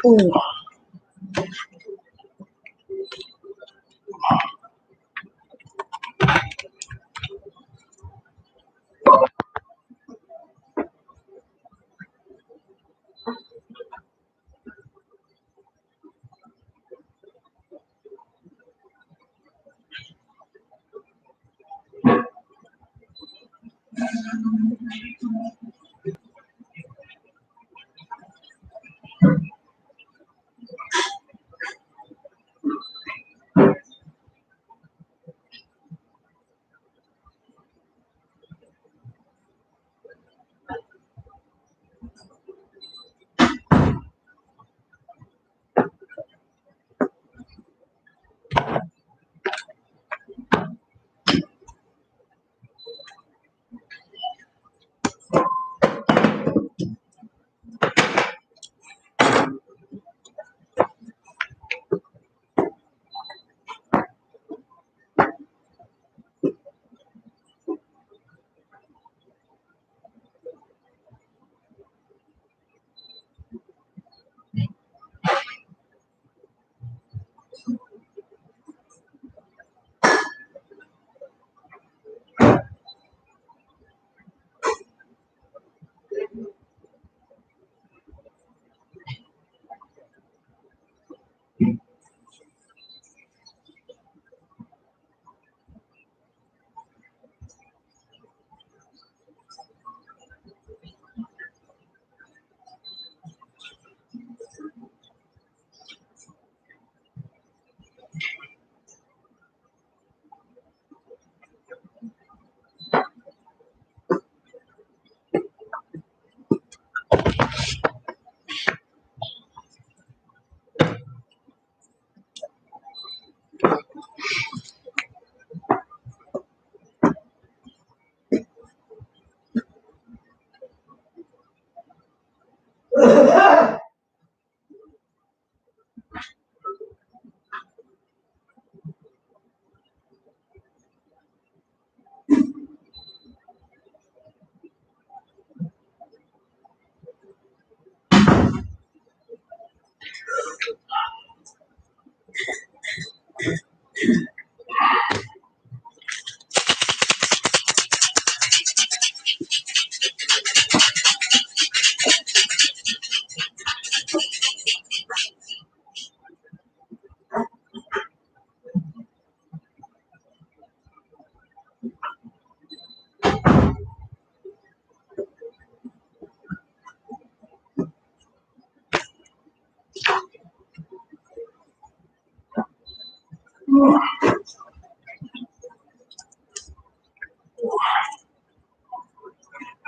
Ooh.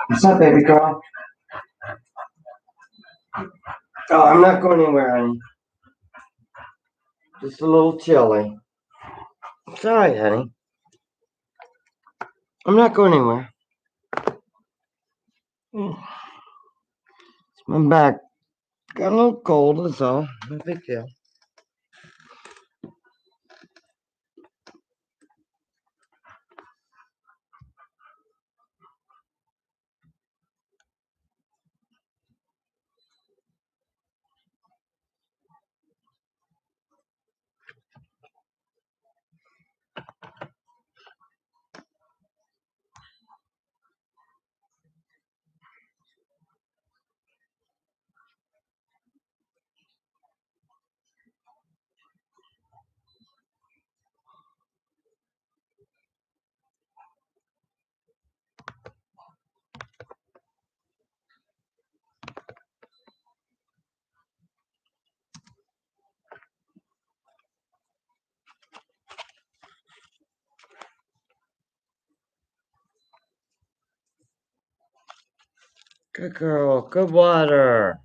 What's up, baby girl? Oh, I'm not going anywhere, honey. Just a little chilly. It's alright, honey. I'm not going anywhere. My back got a little cold, that's all. No big deal. Good girl. Good water.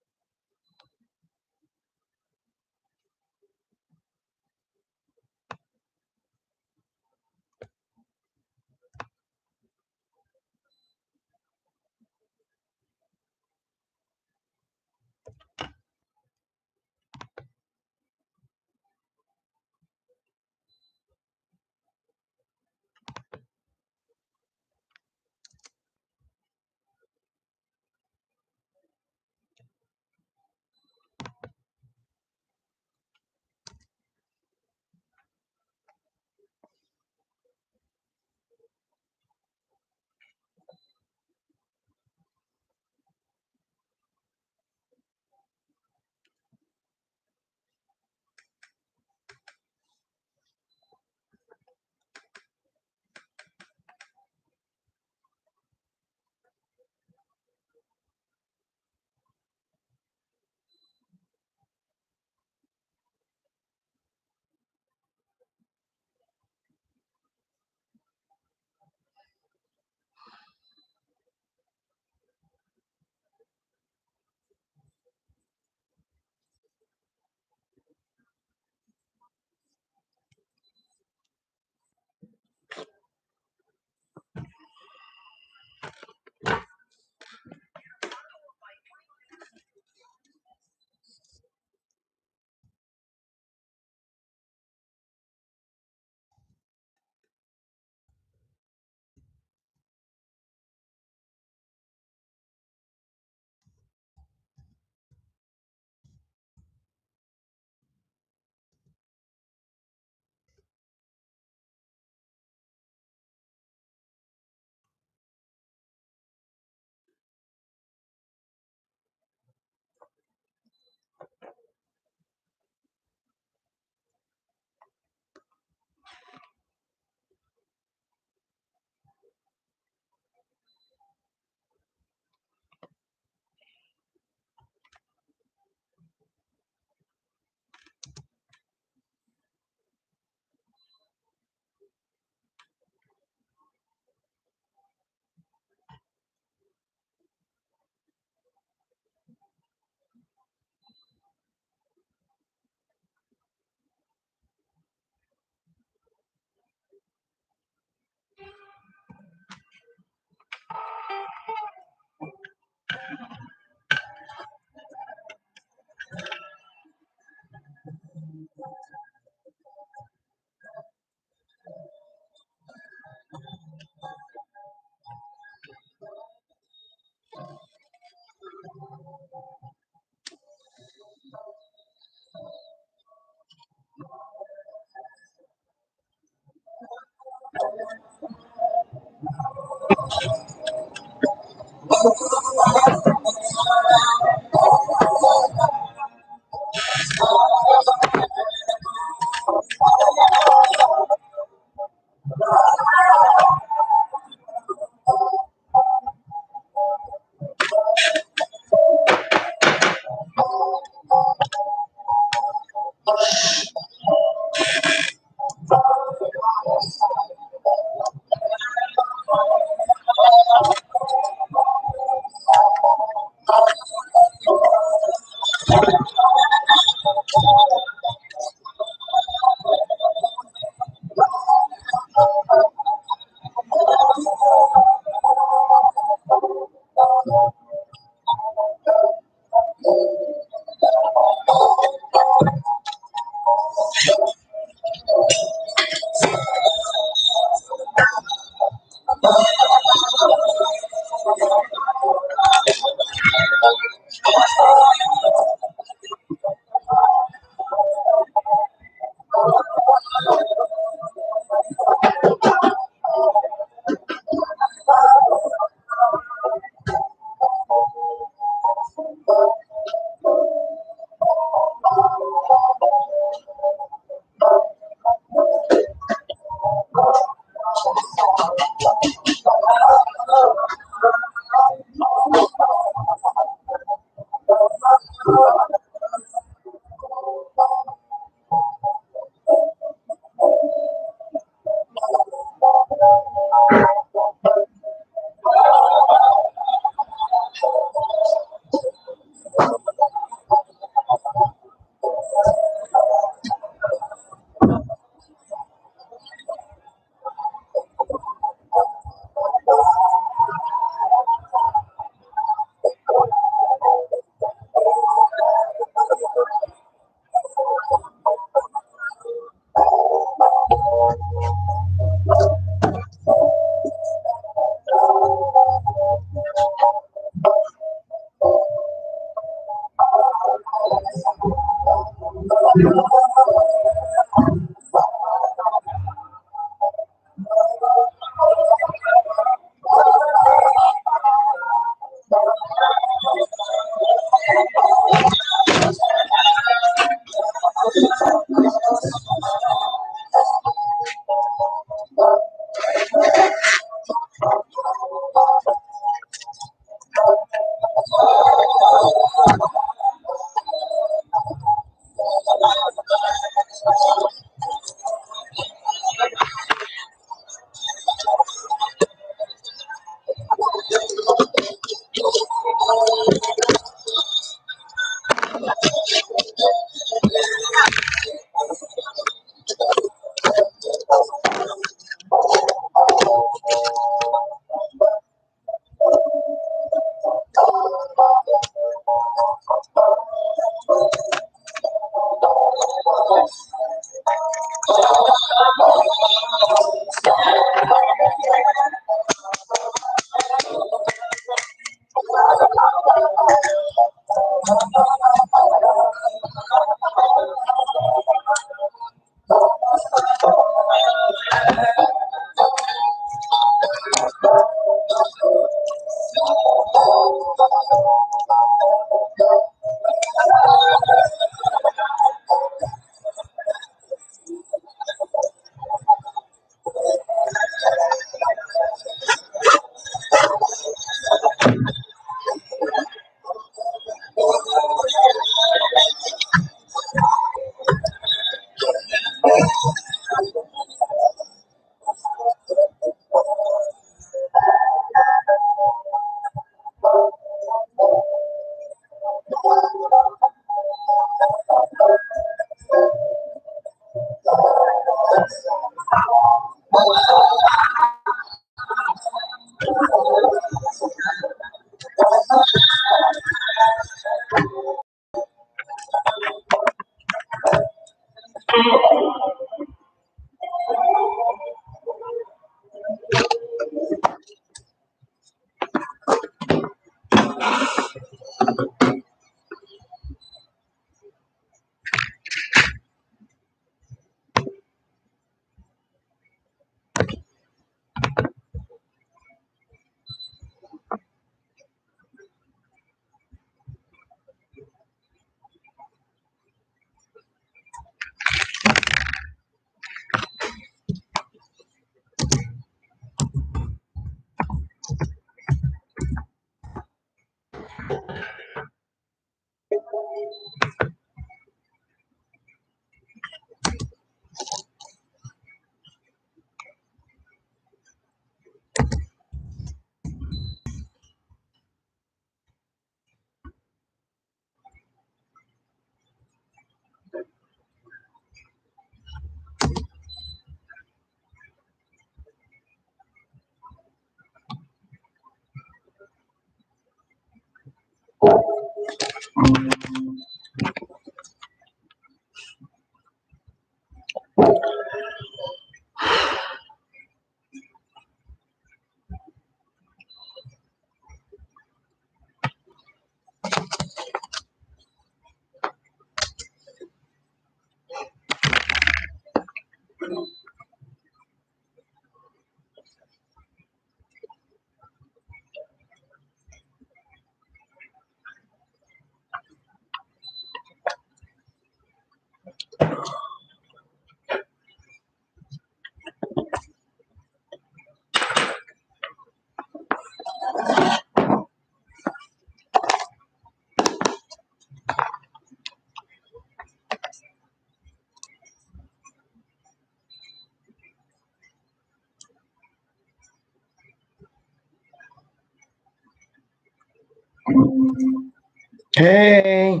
Hey,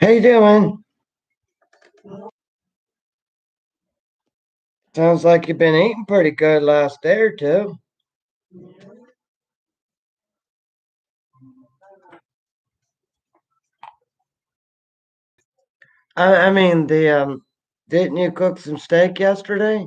how you doing? Sounds like you've been eating pretty good last day or two. I mean, didn't you cook some steak yesterday?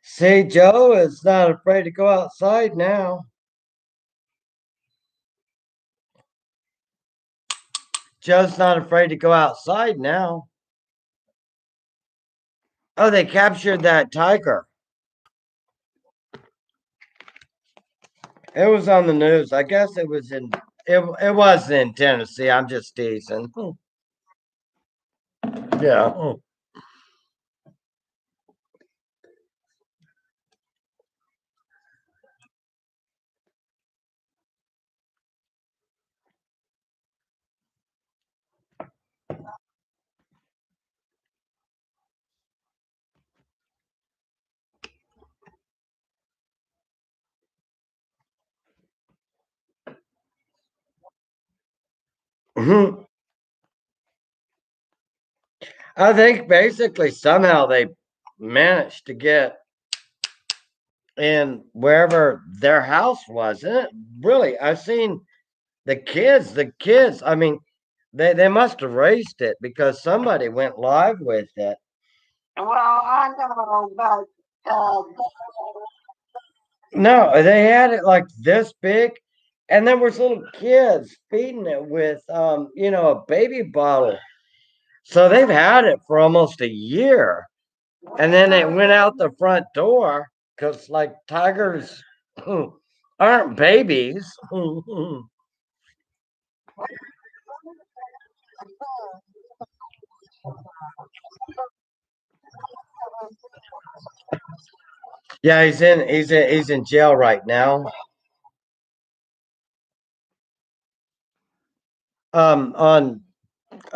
See, Joe is not afraid to go outside now. Joe's not afraid to go outside now. Oh, they captured that tiger. It was on the news. I guess it was in Tennessee. I'm just teasing. Yeah. Mhm. I think basically somehow they managed to get in wherever their house was. And it really, I've seen the kids, I mean, they must have raised it because somebody went live with it. Well, I know, but no, they had it like this big, and there was little kids feeding it with, a baby bottle. So they've had it for almost a year, and then it went out the front door because, like tigers, aren't babies. Yeah, he's in jail right now. On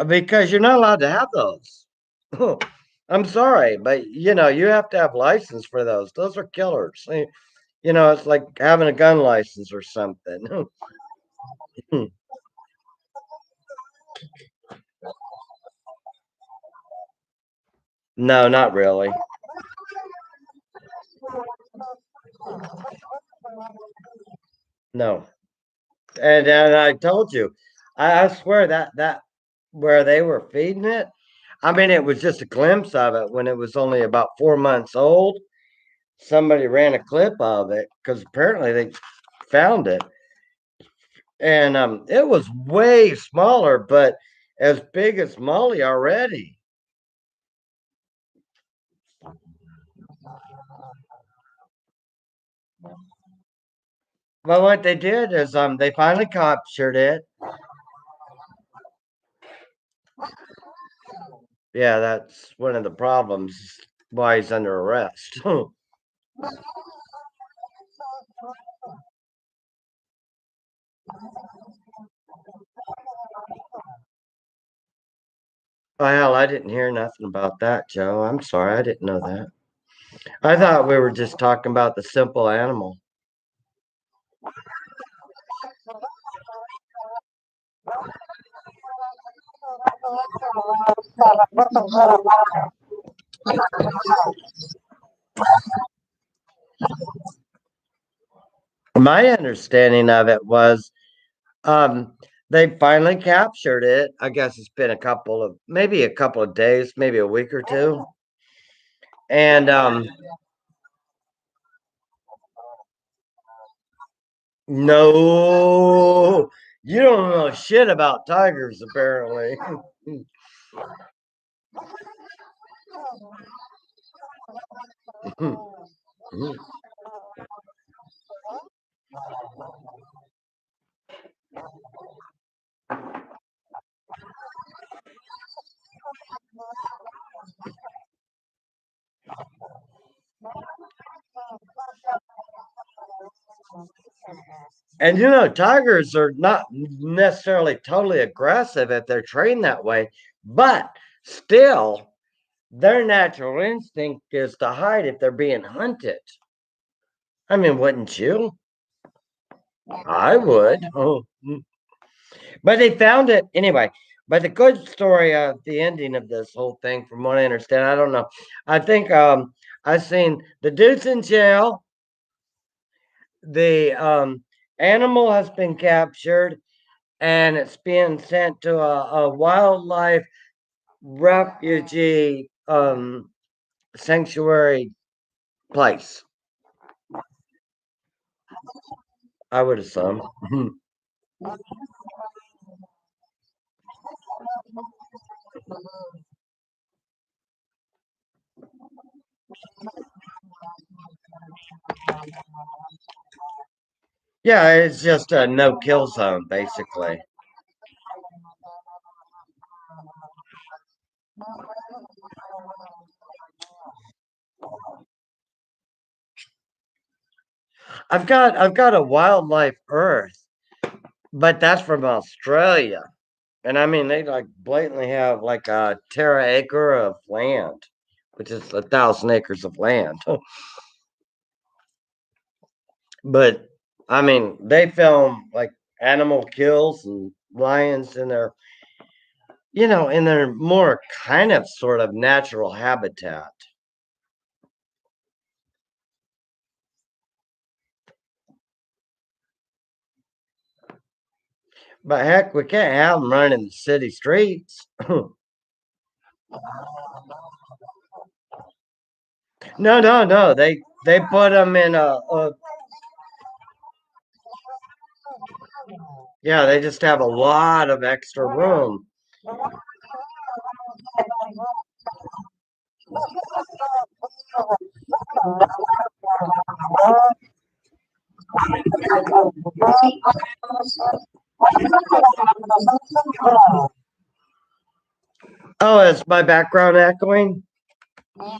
because you're not allowed to have those. I'm sorry, but you have to have license for those. Those are killers. It's like having a gun license or something. No, not really. No. And I told you, I swear that where they were feeding it, I mean, it was just a glimpse of it when it was only about 4 months old. Somebody ran a clip of it because apparently they found it, and it was way smaller, but as big as Molly already. Well, what they did is they finally captured it. Yeah, that's one of the problems why he's under arrest. Well, I didn't hear nothing about that, Joe. I'm sorry, I didn't know that. I thought we were just talking about the simple animal. My understanding of it was they finally captured it. I guess it's been maybe a couple of days, maybe a week or two. And no, you don't know shit about tigers, apparently. And tigers are not necessarily totally aggressive if they're trained that way, but still, their natural instinct is to hide if they're being hunted. I mean, wouldn't you? I would. Oh. But they found it anyway. But the good story of the ending of this whole thing, from what I understand, I don't know. I think I've seen the dude's in jail. The animal has been captured, and it's being sent to a wildlife refugee sanctuary place. I would assume. Yeah, it's just a no kill zone, basically. I've got a wildlife Earth, but that's from Australia. And I mean, they like blatantly have like a tera acre of land, which is 1,000 acres of land. But I mean, they film like animal kills and lions in their more kind of sort of natural habitat. But heck, we can't have them running the city streets. No, no, no. They put them in yeah. They just have a lot of extra room. Oh, is my background echoing? All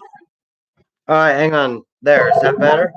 right, hang on. There, is that better?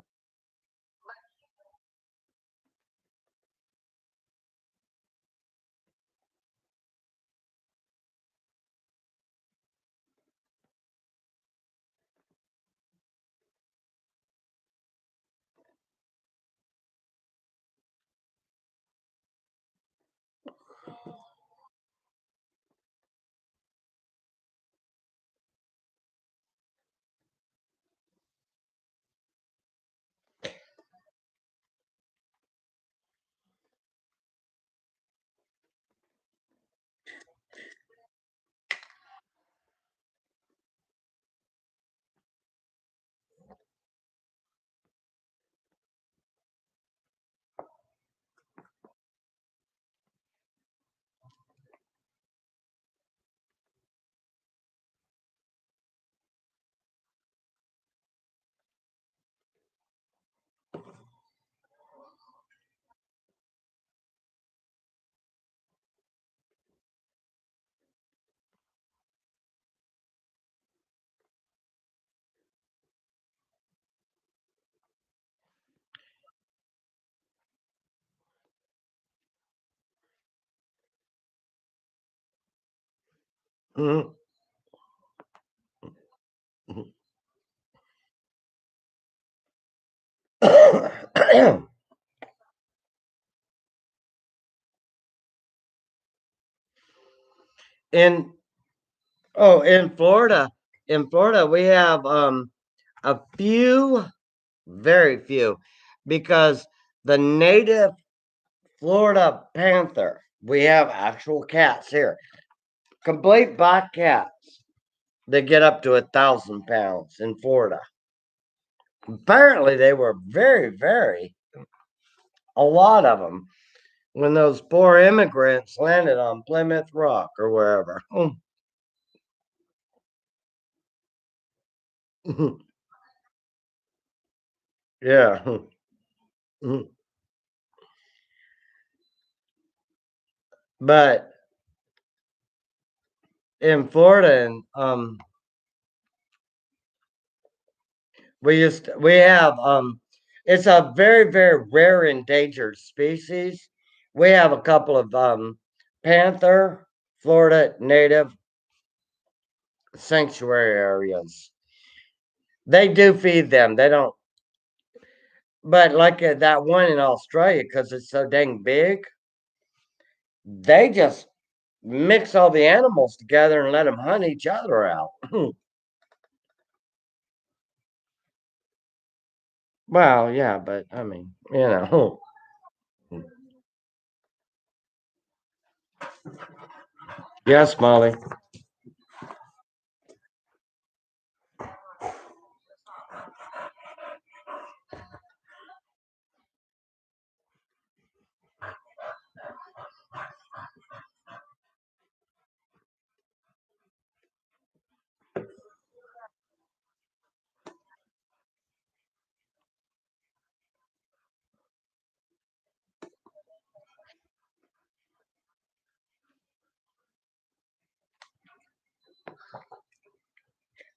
Mhm. in in Florida, we have a few, very few, because the native Florida panther, we have actual cats here, complete black cats. They get up to 1,000 pounds in Florida. Apparently, they were a lot of them when those poor immigrants landed on Plymouth Rock or wherever. Yeah. But in Florida, and we have it's a very rare endangered species. We have a couple of panther Florida native sanctuary areas. They do feed them. They don't, but like that one in Australia, because it's so dang big, they just mix all the animals together and let them hunt each other out. Well, yeah, but I mean, you know. Yes, Molly.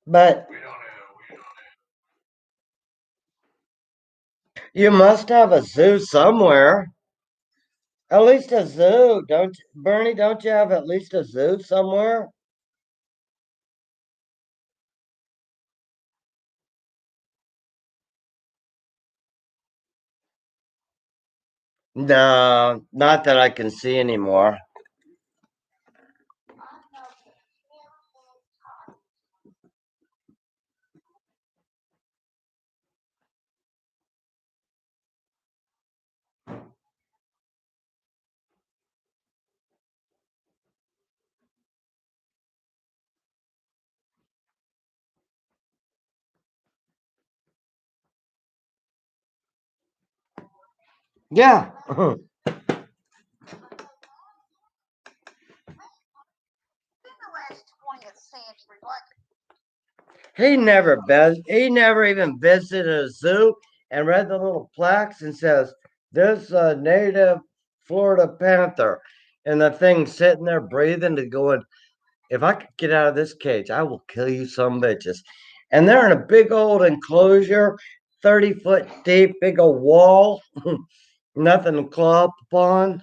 But you must have a zoo somewhere. At least a zoo, don't Bernie? Don't you have at least a zoo somewhere? No, not that I can see anymore. Yeah, he never even visited a zoo and read the little plaques and says, this native Florida panther, and the thing sitting there breathing and going, if I could get out of this cage, I will kill you some bitches. And they're in a big old enclosure, 30 foot deep, big old wall, nothing to claw up upon.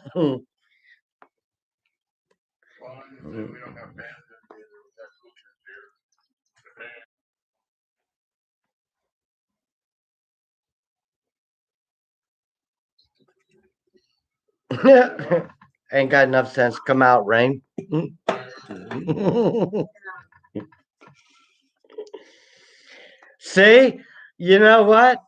Ain't got enough sense. Come out, rain. See, you know what?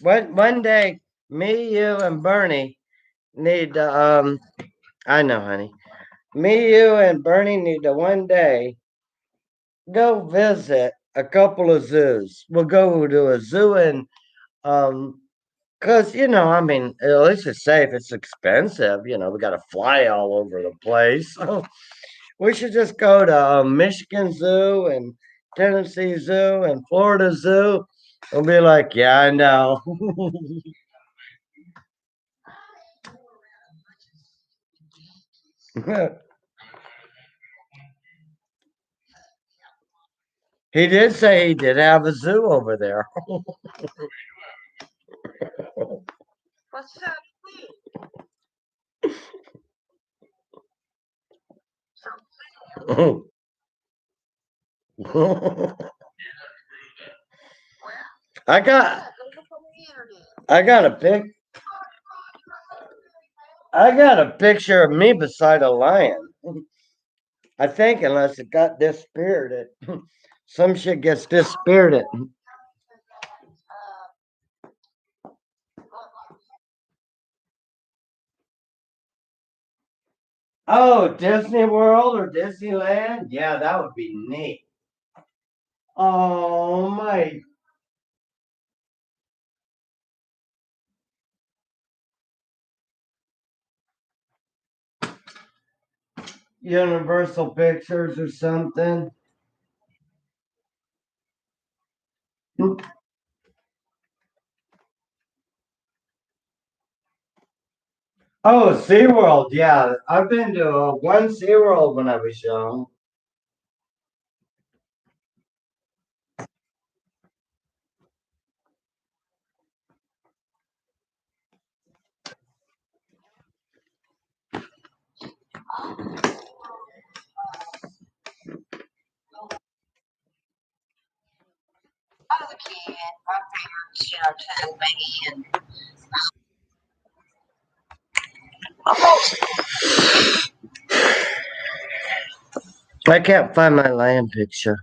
One day, me, you, and Bernie need to. I know, honey. Me, you, and Bernie need to one day go visit a couple of zoos. We'll go to a zoo and cause I mean, at least it's safe. It's expensive. We got to fly all over the place. We should just go to Michigan Zoo and Tennessee Zoo and Florida Zoo. We'll be like, yeah, I know. He did say he did have a zoo over there. I got I got a pic I got a picture of me beside a lion. I think unless it got dispirited. Some shit gets dispirited. Oh, Disney World or Disneyland? Yeah, that would be neat. Oh my Universal Pictures or something. Oh, SeaWorld, yeah. I've been to one SeaWorld when I was young. I can't find my lion picture.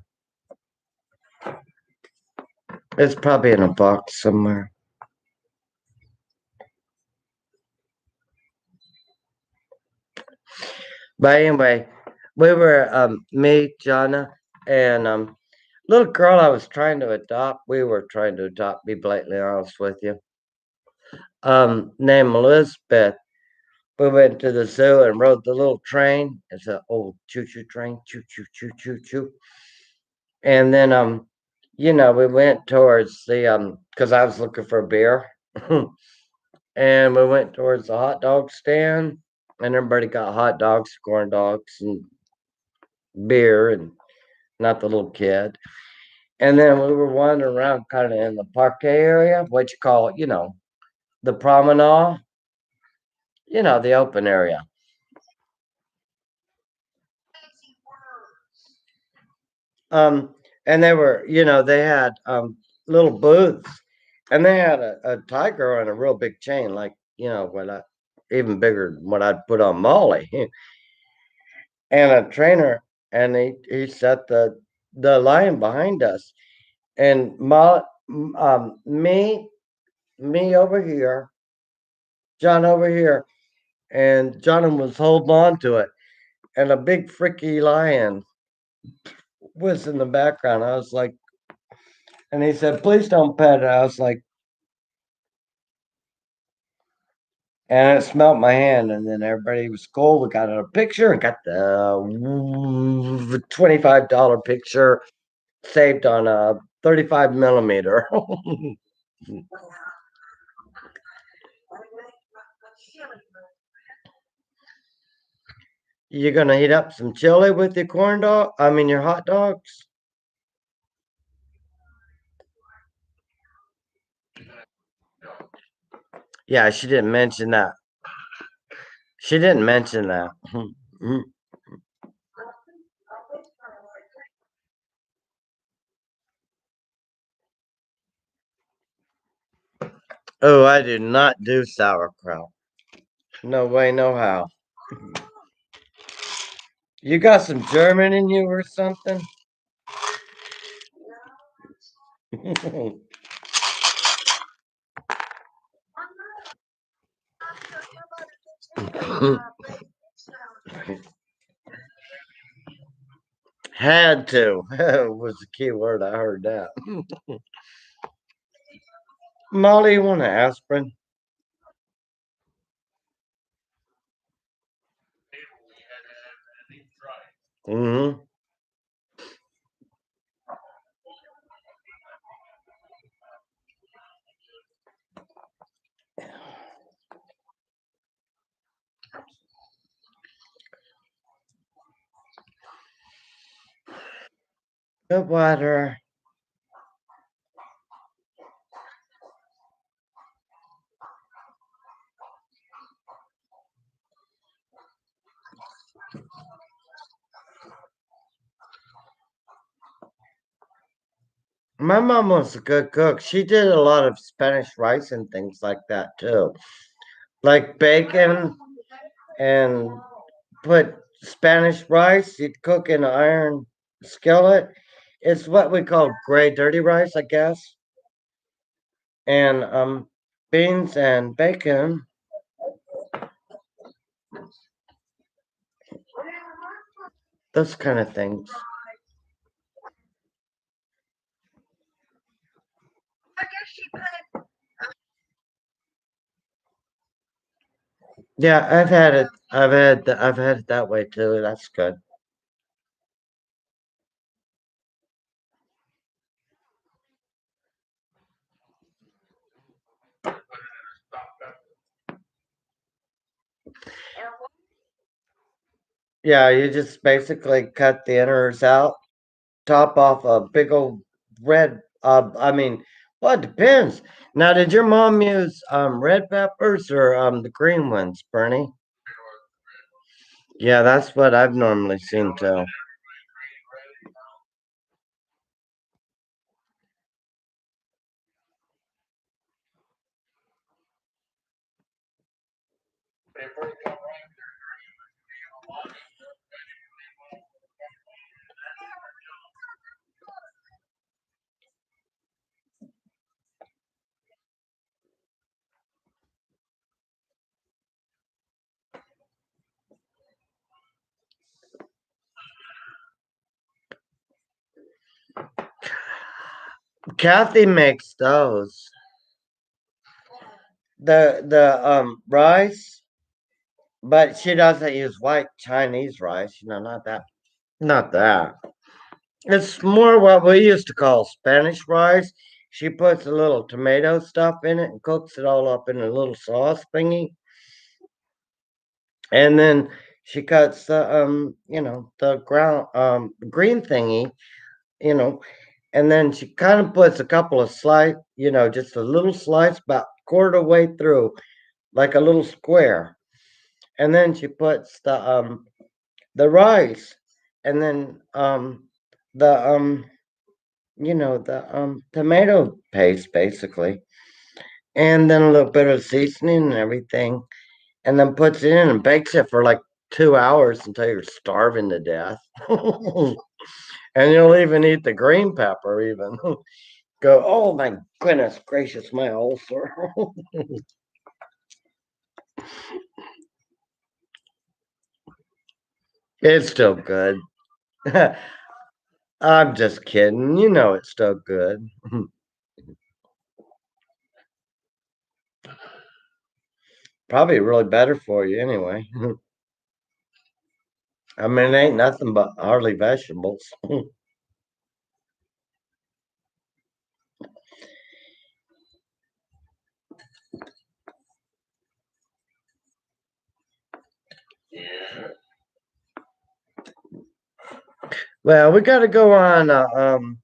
It's probably in a box somewhere. But anyway, we were me, Jonna, and little girl I was trying to adopt. We were trying to adopt. Be blatantly honest with you. Named Elizabeth. We went to the zoo and rode the little train. It's an old choo choo train, choo choo choo choo choo. And then we went towards the because I was looking for a beer, and we went towards the hot dog stand, and everybody got hot dogs, corn dogs, and beer, and not the little kid. And then we were wandering around kind of in the parquet area, what you call, the promenade, the open area. Um, and they were, they had little booths, and they had a tiger on a real big chain, like what I even bigger than what I'd put on Molly, and a trainer, and he set the lion behind us, and me over here, John over here, and John was holding on to it, and a big freaky lion was in the background. I was like, and he said, "Please don't pet it." I was like, and it smelled my hand, and then everybody was cool. We got a picture and got the $25 picture saved on 35 millimeter. You're gonna heat up some chili with your corn dog. I mean your hot dogs. Yeah, she didn't mention that. She didn't mention that. Oh, I do not do sauerkraut. No way, no how. You got some German in you or something? Had to was the key word. I heard that. Molly, you want an aspirin? Mm-hmm. Good water. My mom was a good cook. She did a lot of Spanish rice and things like that too. Like bacon and put Spanish rice. You'd cook in an iron skillet. It's what we call gray dirty rice, I guess. And beans and bacon. Those kind of things. Yeah, I've had it. I've had it that way too. That's good. Yeah, you just basically cut the innards out, top off a big old red. I mean, well, it depends. Now, did your mom use red peppers or the green ones, Bernie? Yeah, that's what I've normally seen too. Kathy makes those. The rice, but she doesn't use white Chinese rice. Not that. Not that. It's more what we used to call Spanish rice. She puts a little tomato stuff in it and cooks it all up in a little sauce thingy. And then she cuts the ground green thingy, you know, and then she kind of puts a couple of slice, just a little slice about quarter way through, like a little square. And then she puts the rice and then the the tomato paste basically, and then a little bit of seasoning and everything, and then puts it in and bakes it for like 2 hours until you're starving to death. And you'll even eat the green pepper, even. Go, oh my goodness gracious, my ulcer. It's still good. I'm just kidding. You know it's still good. Probably really better for you anyway. I mean, it ain't nothing but hardly vegetables. Well, we got to go on.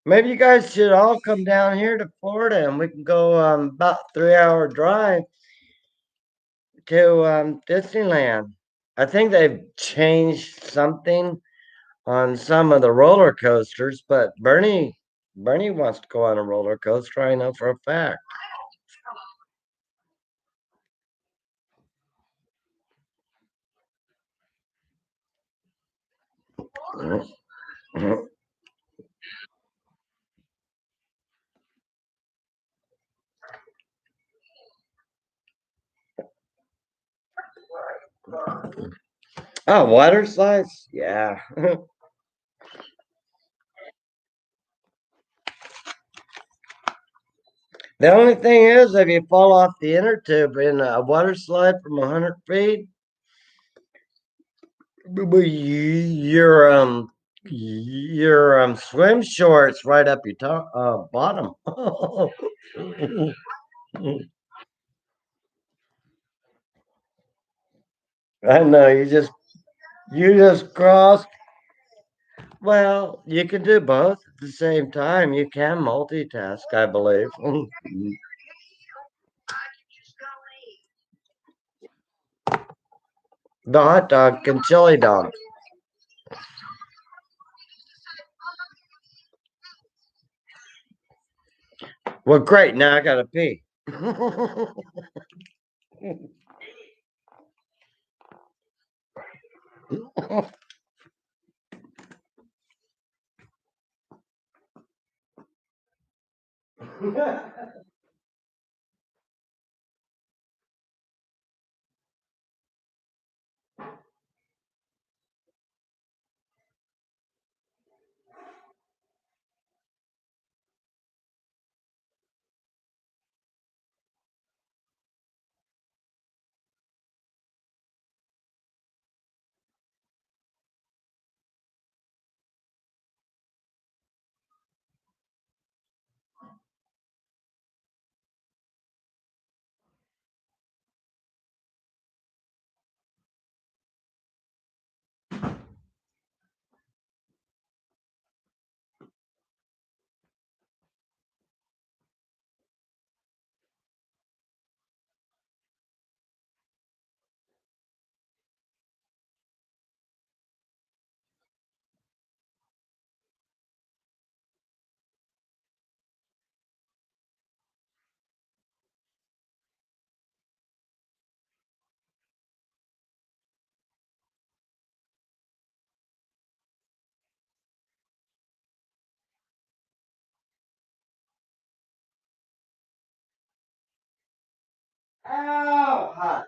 Maybe you guys should all come down here to Florida, and we can go about 3 hour drive to Disneyland. I think they've changed something on some of the roller coasters, but Bernie wants to go on a roller coaster. I know for a fact. Oh, water slides? Yeah. The only thing is, if you fall off the inner tube in a water slide from 100 feet, your swim shorts right up your top bottom. I know you just crossed. Well, you can do both at the same time. You can multitask, I believe. The hot dog and chili dog. Well, great. Now I gotta pee. Ow! Hot.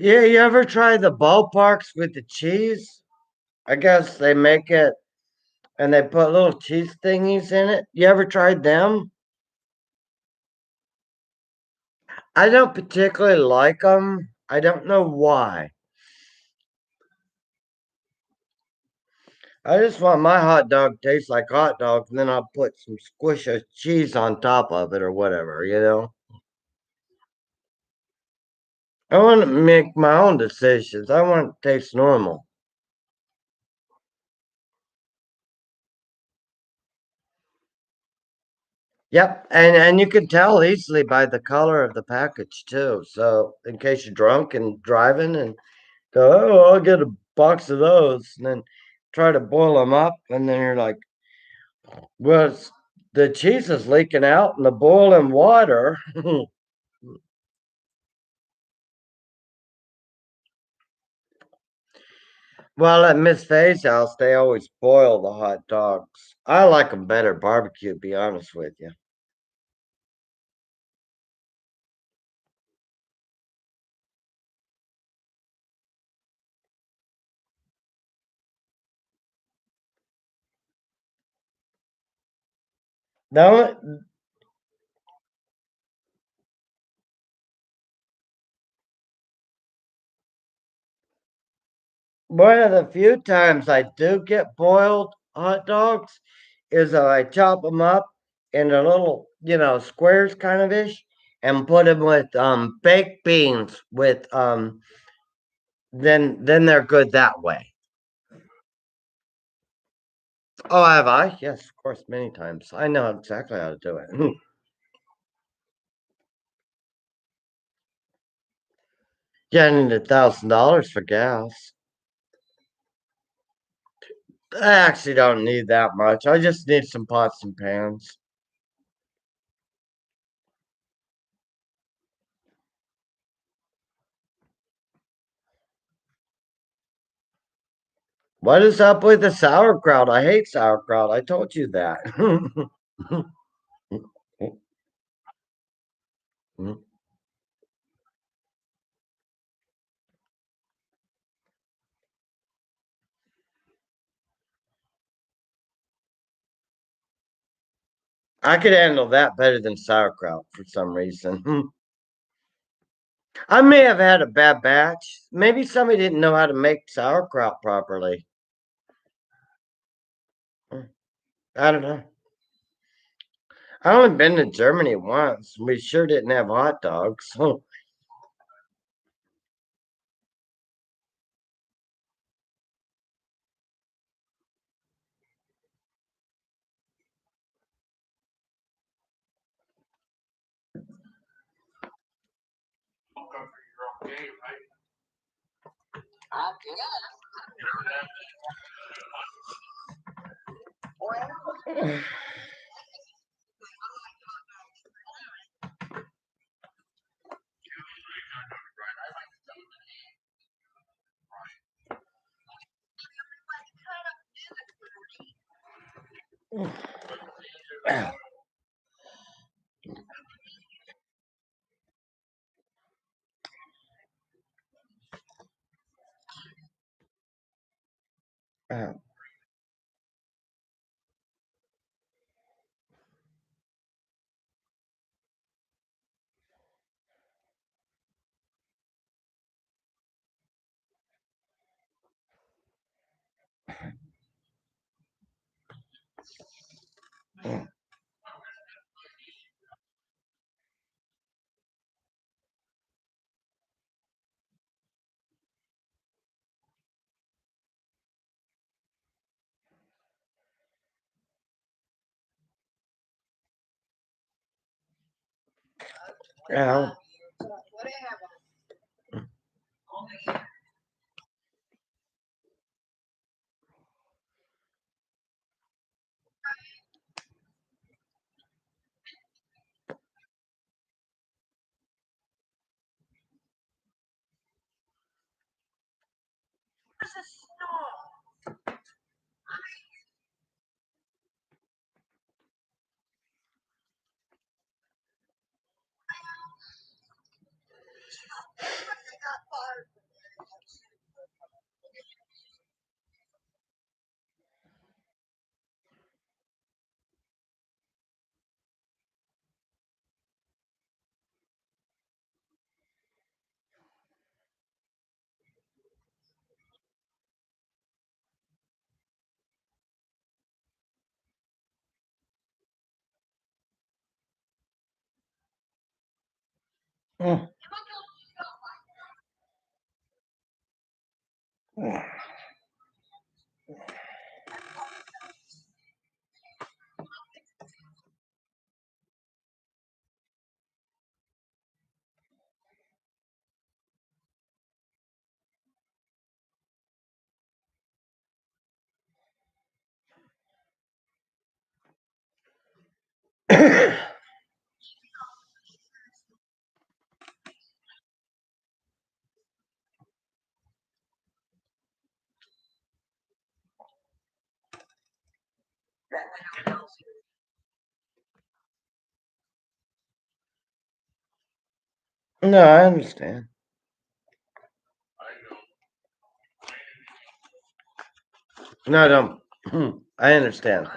Yeah, you ever try the ballparks with the cheese? I guess they make it and they put little cheese thingies in it. You ever tried them? I don't particularly like them. I don't know why. I just want my hot dog to taste like hot dog, and then I'll put some squish of cheese on top of it or whatever, you know? I want to make my own decisions. I want it to taste normal. Yep, and you can tell easily by the color of the package too. So in case you're drunk and driving and go, oh, I'll get a box of those, and then try to boil them up, and then you're like, well, the cheese is leaking out in the boiling water. Well, at Miss Faye's house, they always boil the hot dogs. I like them better barbecue, to be honest with you. The only, one of the few times I do get boiled hot dogs is I chop them up into little, squares kind of ish, and put them with baked beans with then they're good that way. Oh, have I? Yes, of course, many times. I know exactly how to do it. Getting $1,000 for gas. I actually don't need that much. I just need some pots and pans. What is up with the sauerkraut? I hate sauerkraut. I told you that. I could handle that better than sauerkraut for some reason. I may have had a bad batch. Maybe somebody didn't know how to make sauerkraut properly. I don't know. I only been to Germany once. We sure didn't have hot dogs. Yeah. Mm. No, I understand. No, I don't. I understand.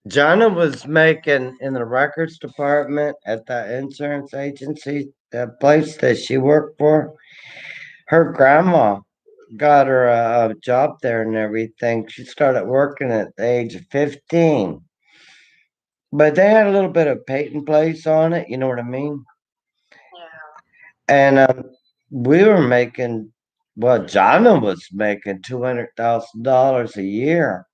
Jonna was making in the records department at that insurance agency, that place that she worked for. Her grandma got her a job there and everything. She started working at the age of 15. But they had a little bit of patent place on it, you know what I mean? And we were making, well, Jonna was making $200,000 a year.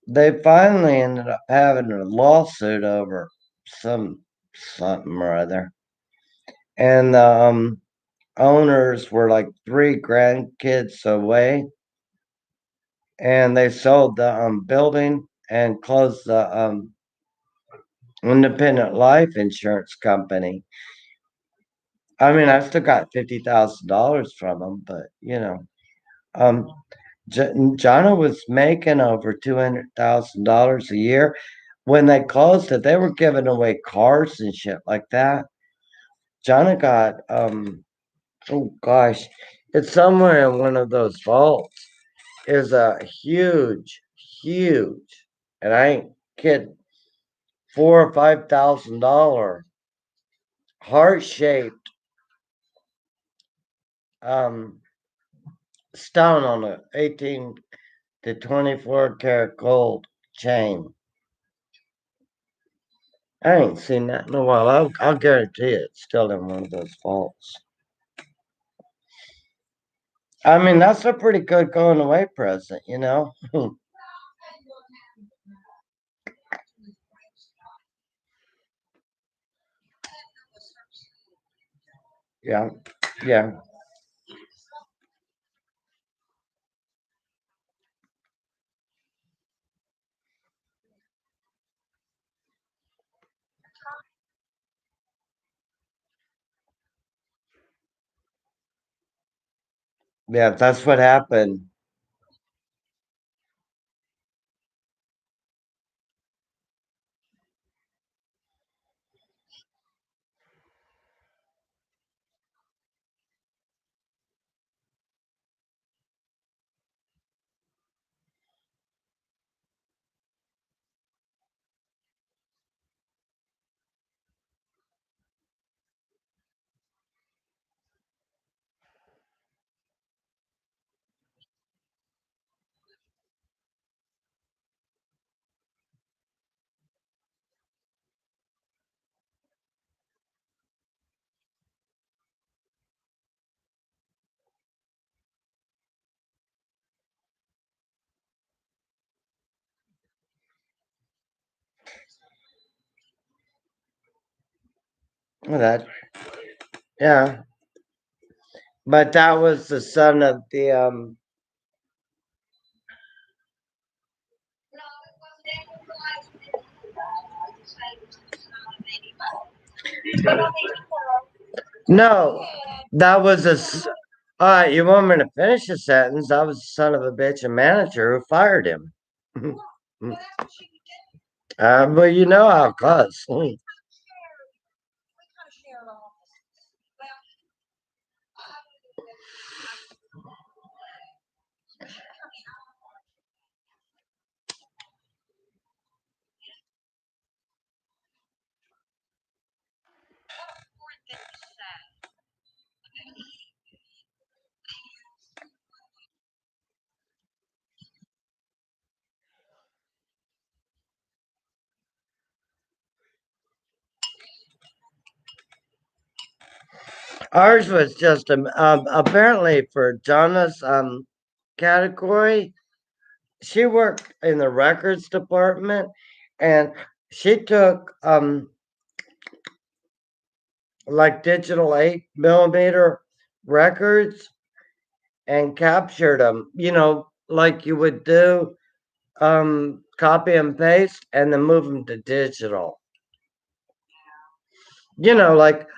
They finally ended up having a lawsuit over something or other. And the owners were like three grandkids away, and they sold the building and closed the independent life insurance company. I mean, I still got $50,000 from them, but um, Jonna was making over $200,000 a year. When they closed it, they were giving away cars and shit like that. Jonna got oh gosh, it's somewhere in one of those vaults. Is a huge, and I ain't kidding, $4 or $5,000 heart shaped um stone on a 18 to 24 karat gold chain. I ain't seen that in a while. I'll guarantee it's still in one of those vaults. I mean, that's a pretty good going away present, you know? Yeah, yeah, yeah, that's what happened. Well, that, yeah, but that was the son of the no, that was all right, you want me to finish the sentence? That was the son of a bitch and manager who fired him. But you know how it goes. Ours was just apparently for Jonna's category. She worked in the records department, and she took like digital 8 millimeter records and captured them. Like you would do copy and paste, and then move them to digital. Like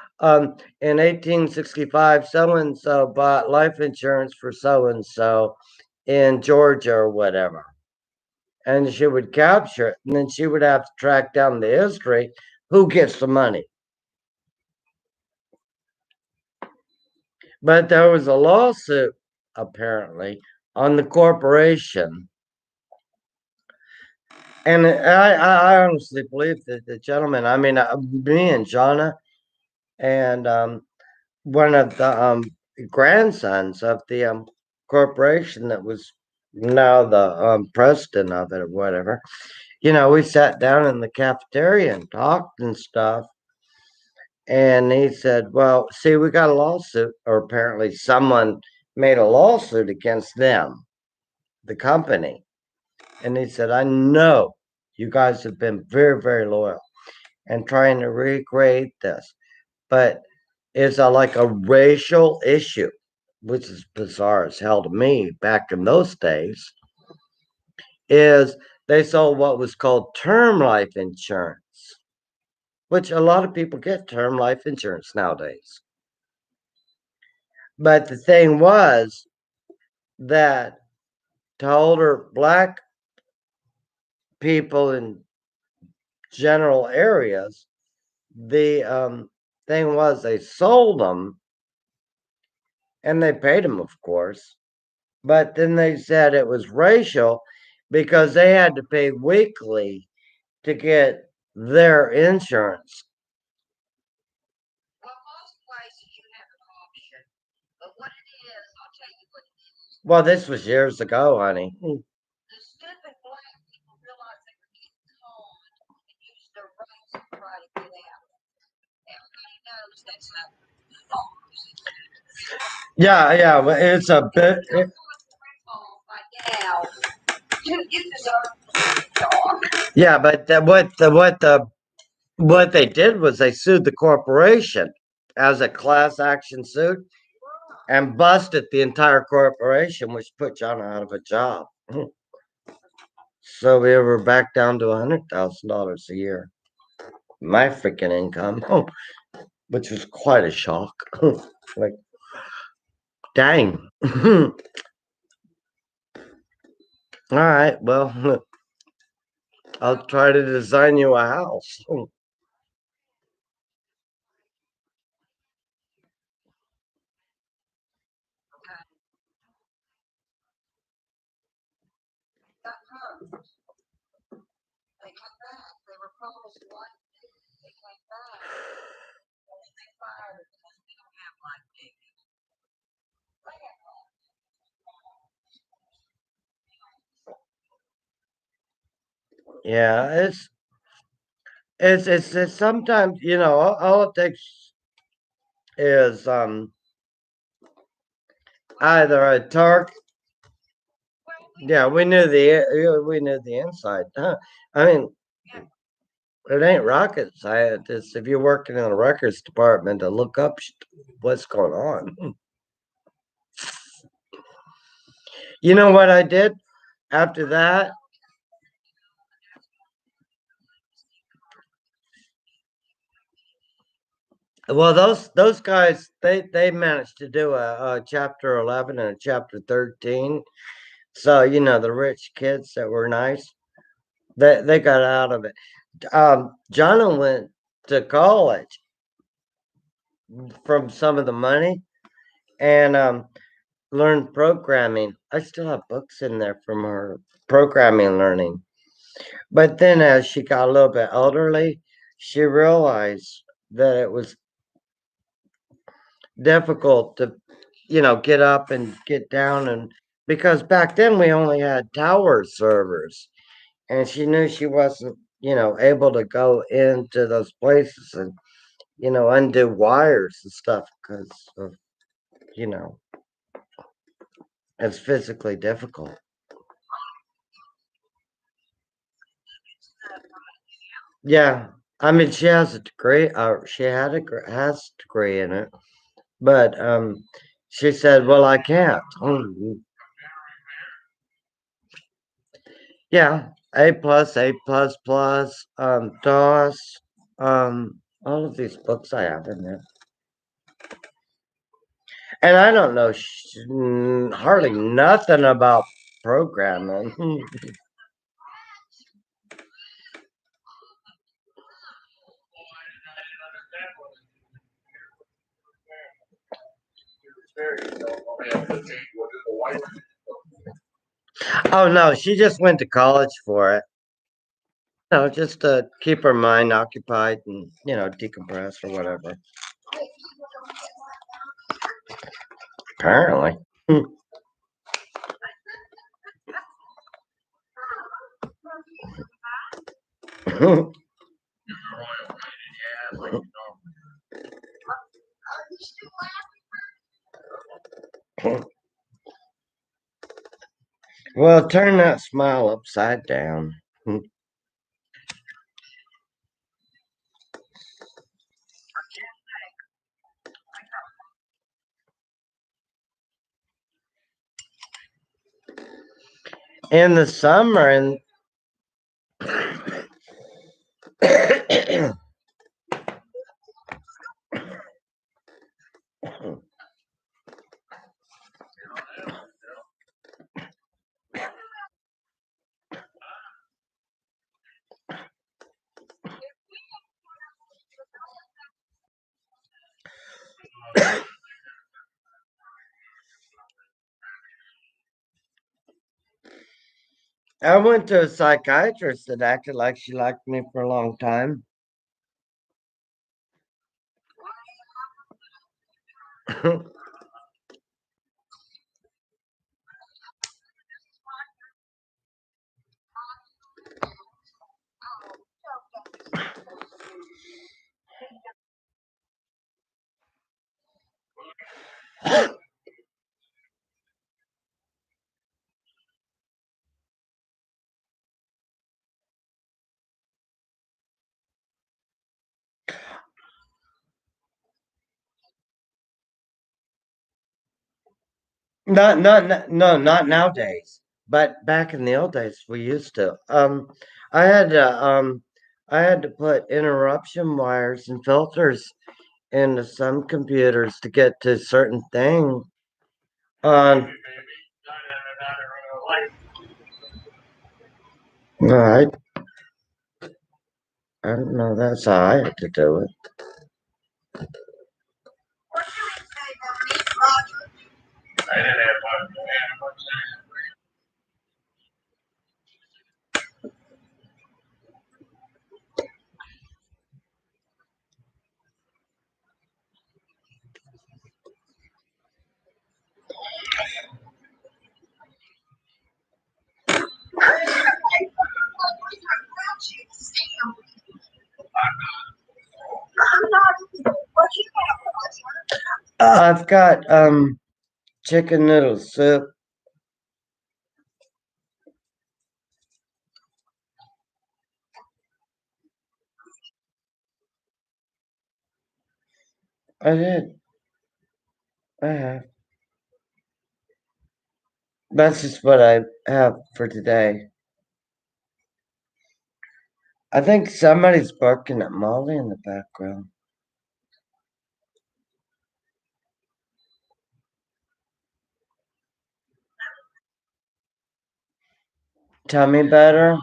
in 1865, so and so bought life insurance for so and so in Georgia or whatever. And she would capture it, and then she would have to track down the history. Who gets the money? But there was a lawsuit, apparently, on the corporation. And I honestly believe that the gentleman, I mean, me and Jonna and one of the grandsons of the corporation that was now the president of it or whatever, we sat down in the cafeteria and talked and stuff. And he said, well, see, we got a lawsuit, or apparently someone made a lawsuit against them, the company. And he said, I know you guys have been very, very loyal and trying to recreate this, but it's like a racial issue, which is bizarre as hell to me back in those days, is they sold what was called term life insurance, which a lot of people get term life insurance nowadays. But the thing was that to older black people in general areas, the thing was they sold them and they paid them, of course. But then they said it was racial because they had to pay weekly to get their insurance. Well, this was years ago, honey. Yeah, yeah, but it's a bit. Yeah, but what they did was they sued the corporation as a class action suit and busted the entire corporation, which put John out of a job. So we were back down to $100,000 a year. My freaking income, which was quite a shock. Like, dang. All right, well, I'll try to design you a house. Yeah, it's sometimes all it takes is either a target. Yeah, we knew the inside. Huh? I mean, it ain't rocket science. It's if you're working in the records department to look up what's going on. You know what I did after that? Well, those guys they managed to do a chapter 11 and a chapter 13. So the rich kids that were nice, they got out of it. John went to college from some of the money and learned programming. I still have books in there from her programming learning. But then as she got a little bit elderly, she realized that it was difficult to, get up and get down, and because back then we only had tower servers, and she knew she wasn't, able to go into those places and, undo wires and stuff because of, you know, it's physically difficult. Yeah, I mean, she has a degree. She had has a degree in it, but she said, "Well, I can't." Yeah, A plus, A plus plus, DOS, all of these books I have in there, and I don't know hardly nothing about programming. Oh no, she just went to college for it. Just to keep her mind occupied and decompress or whatever. Apparently. Well, turn that smile upside down. In the summer, and I went to a psychiatrist that acted like she liked me for a long time. No, not nowadays. But back in the old days, we used to. I had to, I had to put interruption wires and filters into some computers to get to certain things. Um, I, I don't know. That's how I had to do it. I've got chicken noodle soup. I did. I have. That's just what I have for today. I think somebody's barking at Molly in the background. Tell me better.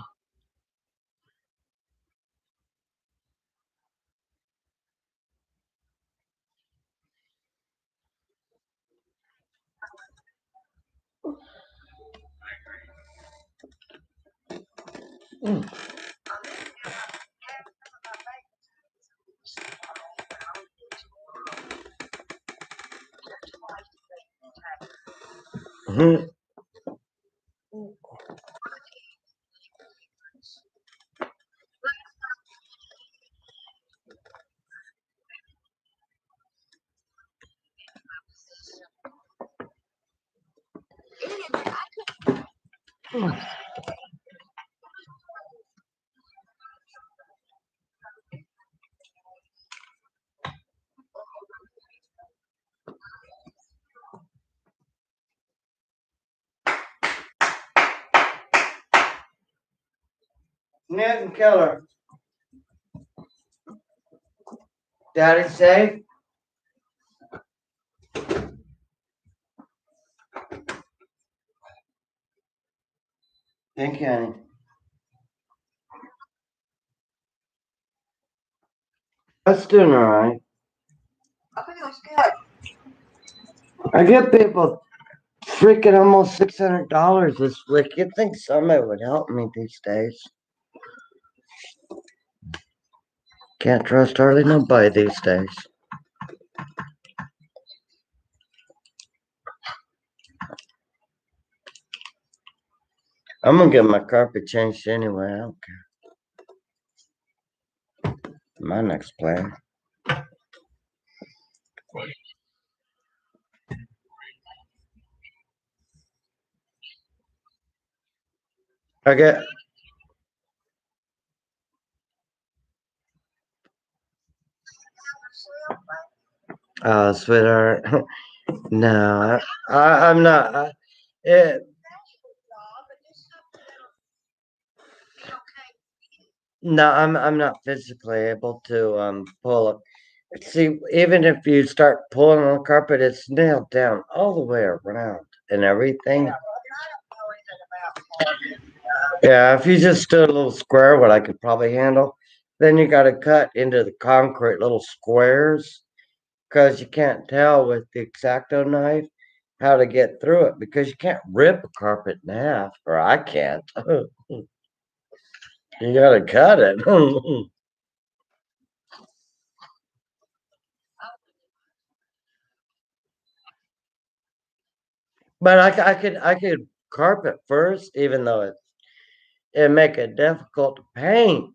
Mhm. Newton Killer. Daddy safe? Thank you, honey. That's doing all right. I get people freaking almost $600 this week. You'd think somebody would help me these days. Can't trust hardly nobody these days. I'm gonna get my carpet changed anyway. I don't care. My next plan. I get sweetheart. No, I'm not. It, no, I'm not physically able to pull it. See, even if you start pulling on the carpet, it's nailed down all the way around and everything. Yeah, if you just do a little square, what I could probably handle, then you got to cut into the concrete little squares because you can't tell with the X-Acto knife how to get through it because you can't rip a carpet in half, or I can't. You got to cut it. But I could carpet first, even though it make it difficult to paint.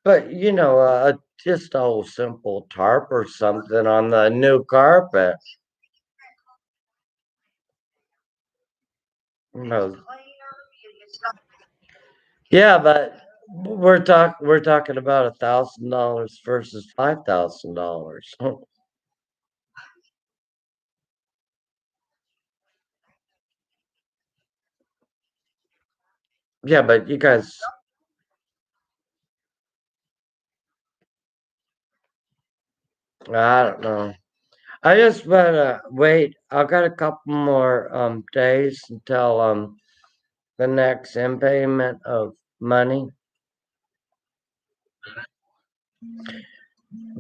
But just a whole simple tarp or something on the new carpet. No. Yeah, but we're talking about $1,000 versus $5,000. Yeah, but you guys, I don't know. I just wanna wait. I got a couple more days until the next in payment of money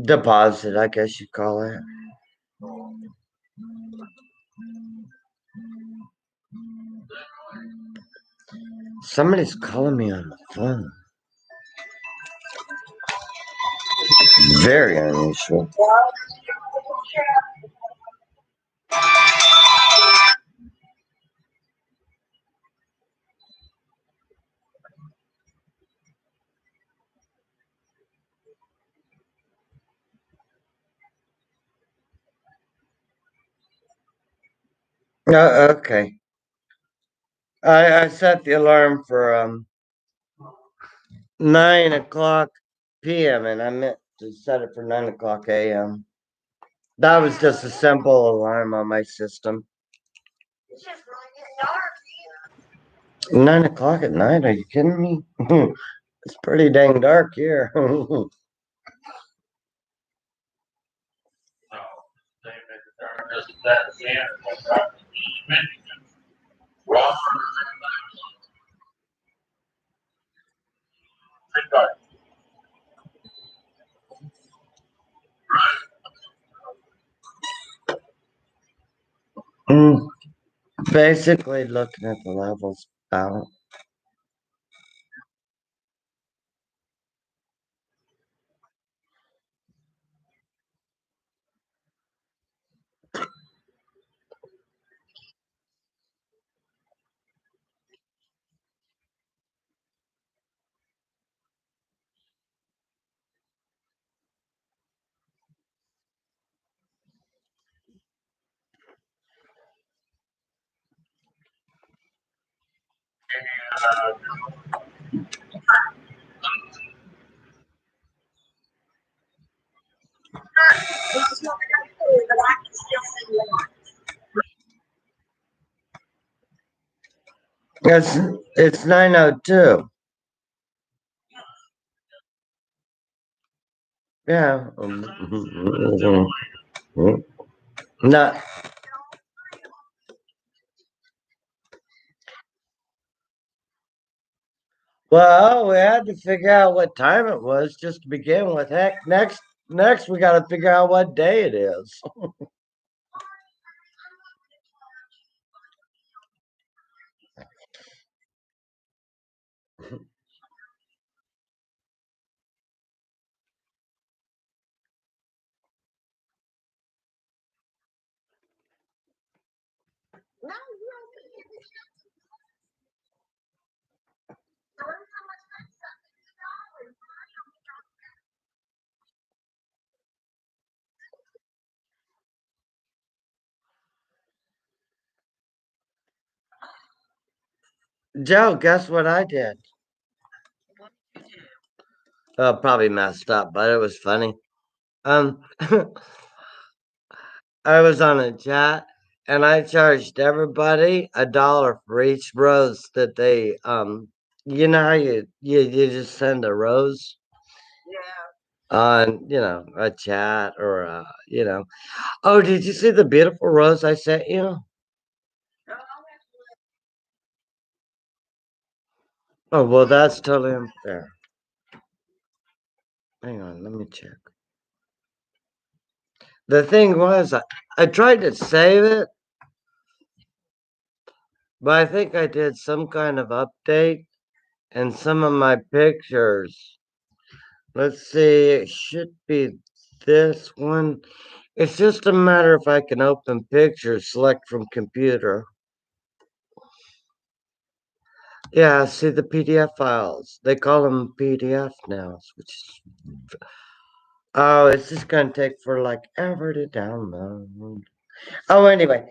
deposit, I guess you call it. Somebody's calling me on the phone. Very unusual. Okay. I set the alarm for 9 o'clock p.m. and I meant to set it for 9 o'clock a.m. That was just a simple alarm on my system. 9 o'clock at night? Are you kidding me? It's pretty dang dark here. Mm, Basically, looking at the levels out. It's it's 9:02. Yeah. Not well. We had to figure out what time it was just to begin with. Heck, next we got to figure out what day it is. Joe, guess what I did? Probably messed up, but it was funny. Um, I was on a chat and I charged everybody $1 for each rose that they you know how you just send a rose on a chat or oh, did you see the beautiful rose I sent you? Oh well, that's totally unfair. Hang on, let me check. The thing was, I tried to save it, but I think I did some kind of update and some of my pictures. Let's see, it should be this one. It's just a matter if I can open pictures, select from computer. Yeah, see the PDF files. They call them PDF now, which is oh, it's just gonna take for like ever to download. Oh, anyway,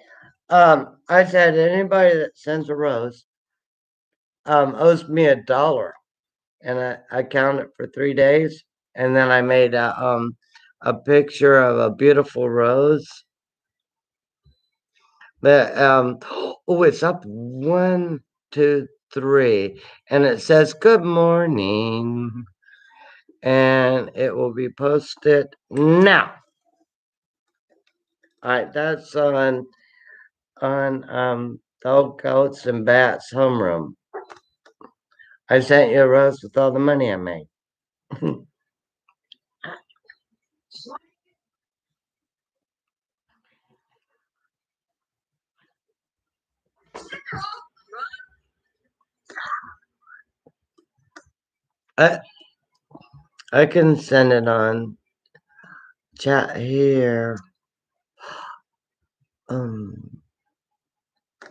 I said anybody that sends a rose owes me $1, and I count it for 3 days, and then I made a picture of a beautiful rose. That oh, it's up 1, 2, 3, and it says good morning, and it will be posted now. All right, that's on the old goats and bats homeroom. I sent you a rose with all the money I made. I I can send it on chat here. Um,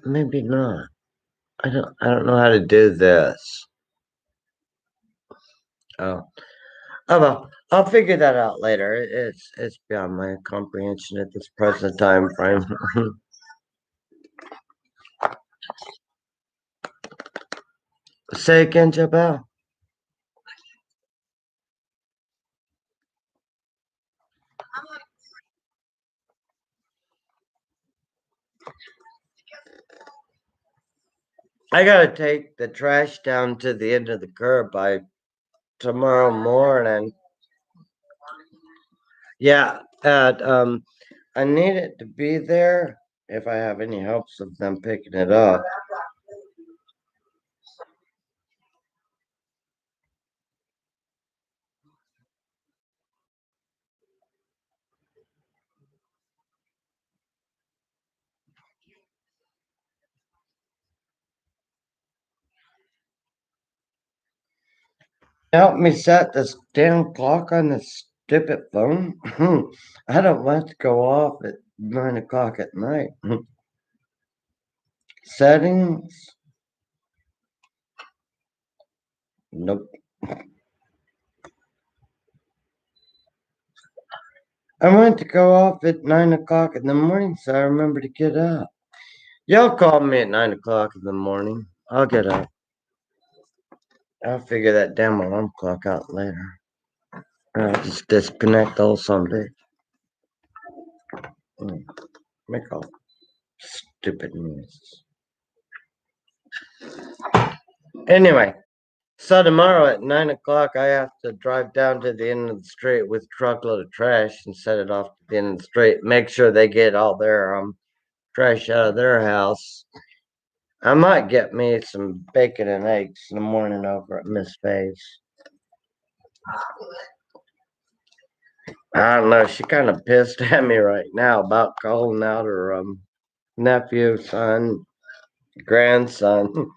maybe not. I don't know how to do this. Oh, oh well, I'll figure that out later. It's beyond my comprehension at this present time frame. Say again, Jabal. I gotta take the trash down to the end of the curb by tomorrow morning. Yeah, I need it to be there if I have any hopes of them picking it up. Help me set this damn clock on this stupid phone. I don't want to go off at 9 o'clock at night. Settings? Nope. I want to go off at 9 o'clock in the morning so I remember to get up. Y'all call me at 9 o'clock in the morning. I'll get up. I'll figure that damn alarm clock out later. I'll just disconnect the whole son of a bitch. Make all stupid noises. Anyway, so tomorrow at 9 o'clock, I have to drive down to the end of the street with a truckload of trash and set it off to the end of the street. Make sure they get all their trash out of their house. I might get me some bacon and eggs in the morning over at Miss Faye's. I don't know. She kind of pissed at me right now about calling out her nephew, son, grandson,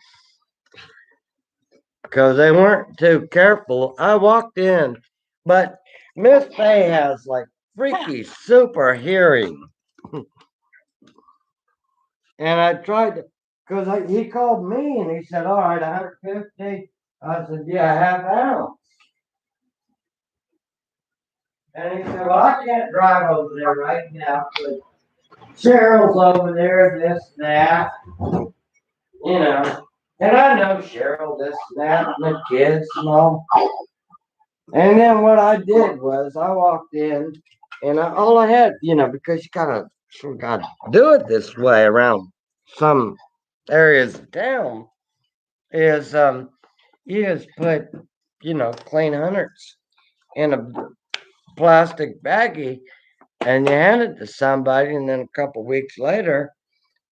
because they weren't too careful. I walked in, but Miss Faye has like freaky super hearing. And I tried to, because he called me and he said, all right, 150. I said, yeah, half ounce. And he said, well, I can't drive over there right now, but Cheryl's over there, this, that, you know. And I know Cheryl, this, that, and the kids and all. And then what I did was I walked in and all I had, because you kind of got to do it this way around some areas of town, is you just put, clean hundreds in a plastic baggie and you hand it to somebody. And then a couple weeks later,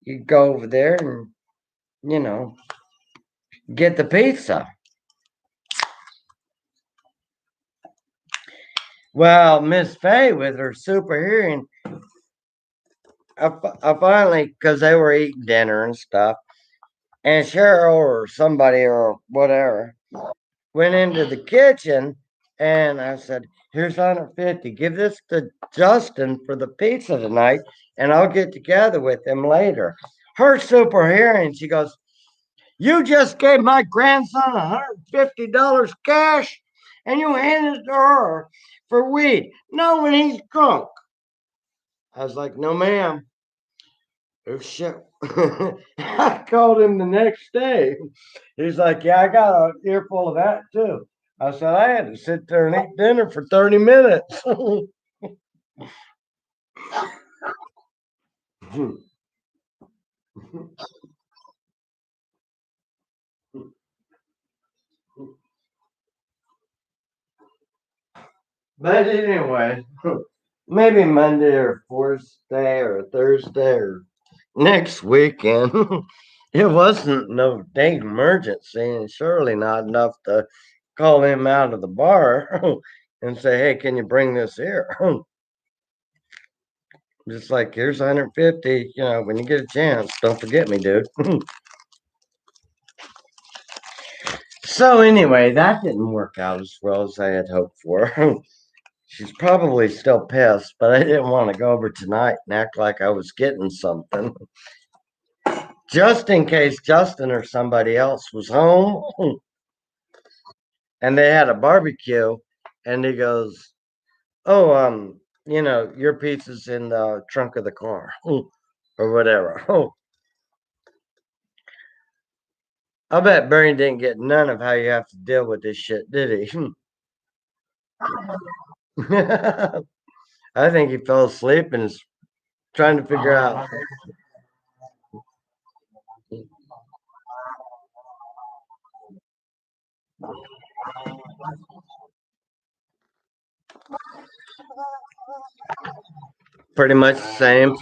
you go over there and, you know, get the pizza. Well, Miss Faye, with her super hearing, I finally, because they were eating dinner and stuff, and Cheryl or somebody or whatever went into the kitchen, and I said, "Here's 150. Give this to Justin for the pizza tonight, and I'll get together with him later." Her super hearing, she goes, "You just gave my grandson $150 cash, and you handed it to her for weed. No, when he's drunk." I was like, "No, ma'am." Oh shit. I called him the next day. He's like, "Yeah, I got an earful of that too." I said, "I had to sit there and eat dinner for 30 minutes." But anyway, maybe Monday or Thursday or Thursday or next weekend. It wasn't no dang emergency, and surely not enough to call him out of the bar and say, "Hey, can you bring this here?" Just like, "Here's 150. When you get a chance, don't forget me, dude." So anyway, that didn't work out as well as I had hoped for. She's probably still pissed, but I didn't want to go over tonight and act like I was getting something, just in case Justin or somebody else was home and they had a barbecue. And he goes, "Oh, your pizza's in the trunk of the car," or whatever. I bet Barry didn't get none of how you have to deal with this shit, did he? I think he fell asleep and is trying to figure out. Pretty much the same.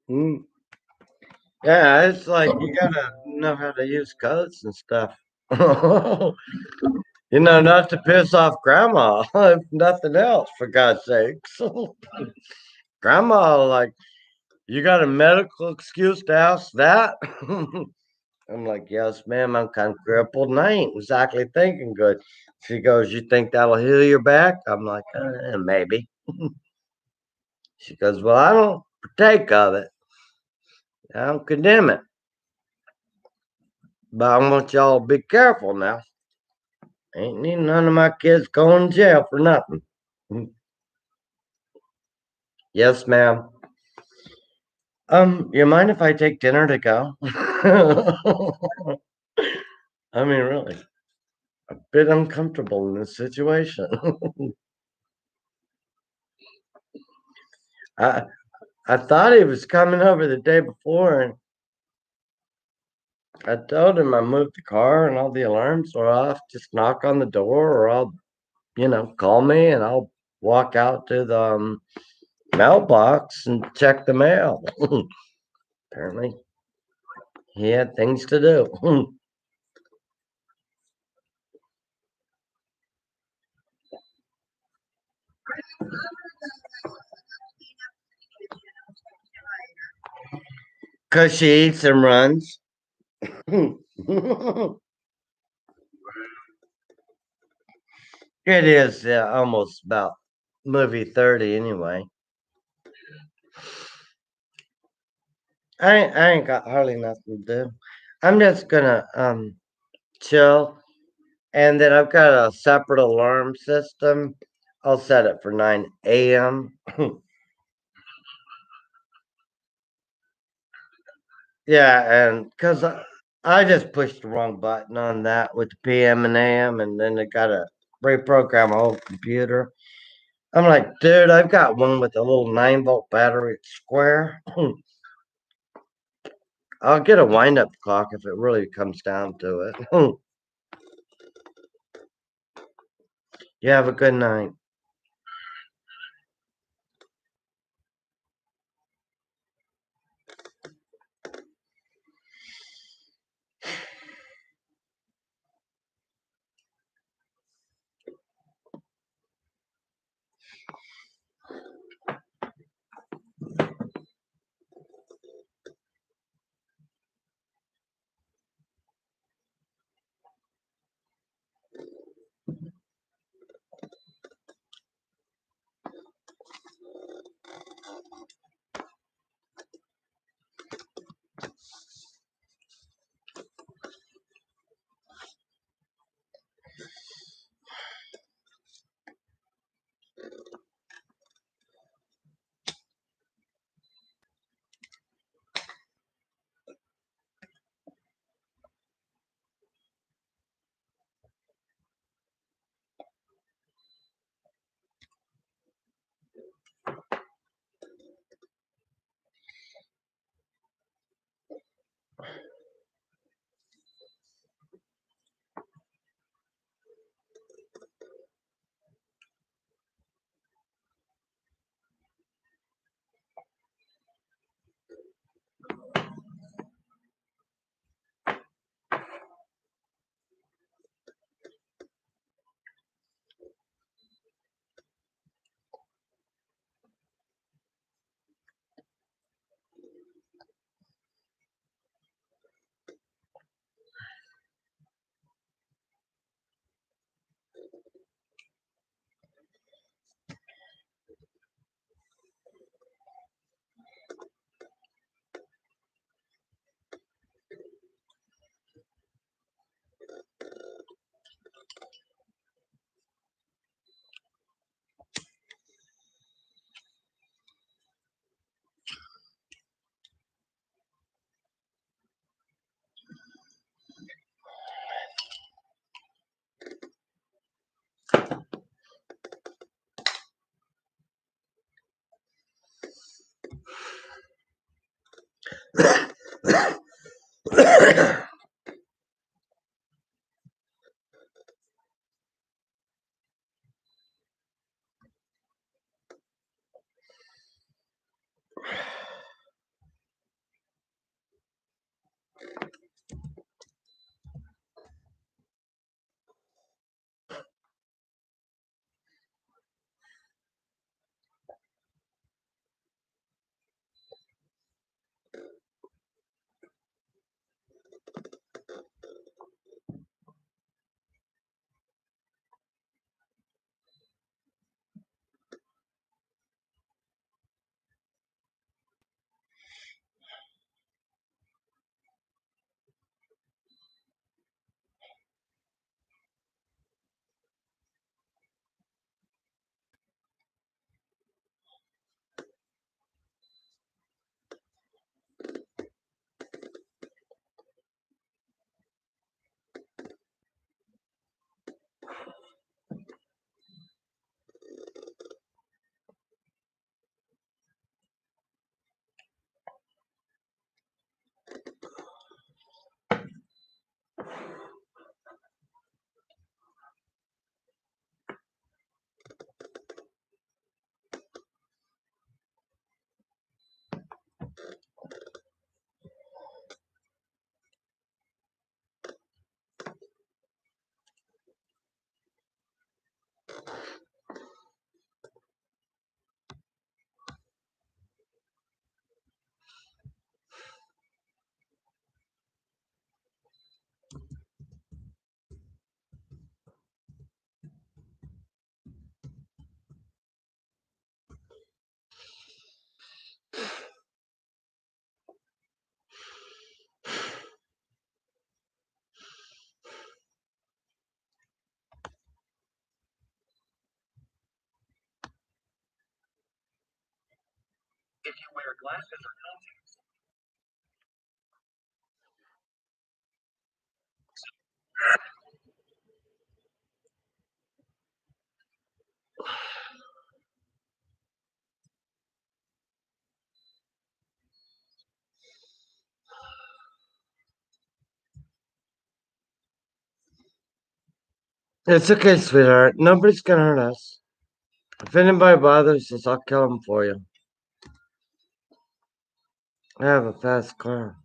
Mm. Yeah, it's like you gotta know how to use codes and stuff. Not to piss off grandma, if nothing else, for God's sakes. Grandma, like, "You got a medical excuse to ask that?" I'm like, "Yes, ma'am, I'm kind of crippled and I ain't exactly thinking good." She goes, "You think that'll heal your back?" I'm like, maybe. She goes, "Well, I don't partake of it. I don't condemn it. But I want y'all to be careful now. Ain't need none of my kids going to jail for nothing." "Yes, ma'am." You mind if I take dinner to go? I mean, really, a bit uncomfortable in this situation. I I thought he was coming over the day before, and I told him I moved the car and all the alarms are off. Just knock on the door, or I'll call me and I'll walk out to the mailbox and check the mail. Apparently, he had things to do. Because she eats and runs. It is almost about movie 30 anyway. I ain't got hardly nothing to do. I'm just gonna chill, and then I've got a separate alarm system. I'll set it for 9 a.m. Yeah, and because I just pushed the wrong button on that with the PM and AM, and then they got to reprogram a whole computer. I'm like, dude, I've got one with a little 9-volt battery. It's square. I'll get a wind up clock if it really comes down to it. You have a good night. It's okay, sweetheart. Nobody's gonna hurt us. If anybody bothers us, I'll kill them for you. I have a fast car.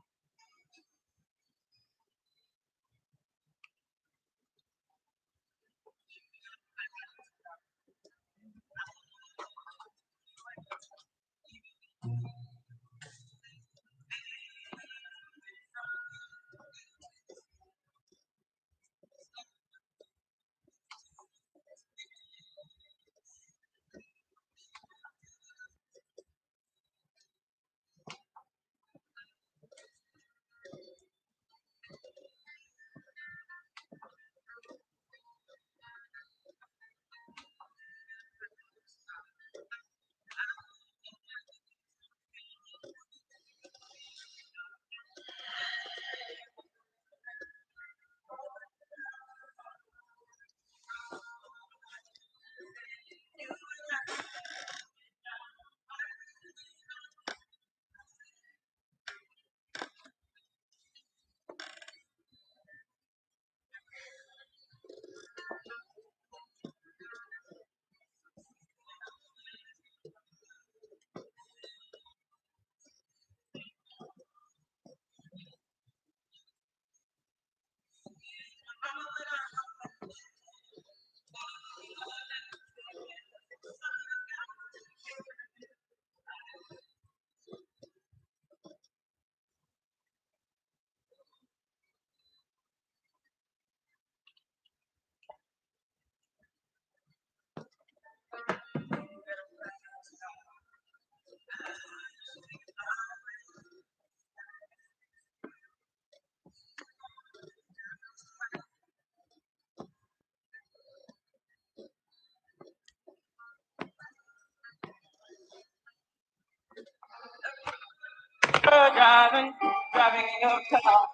Driving your car.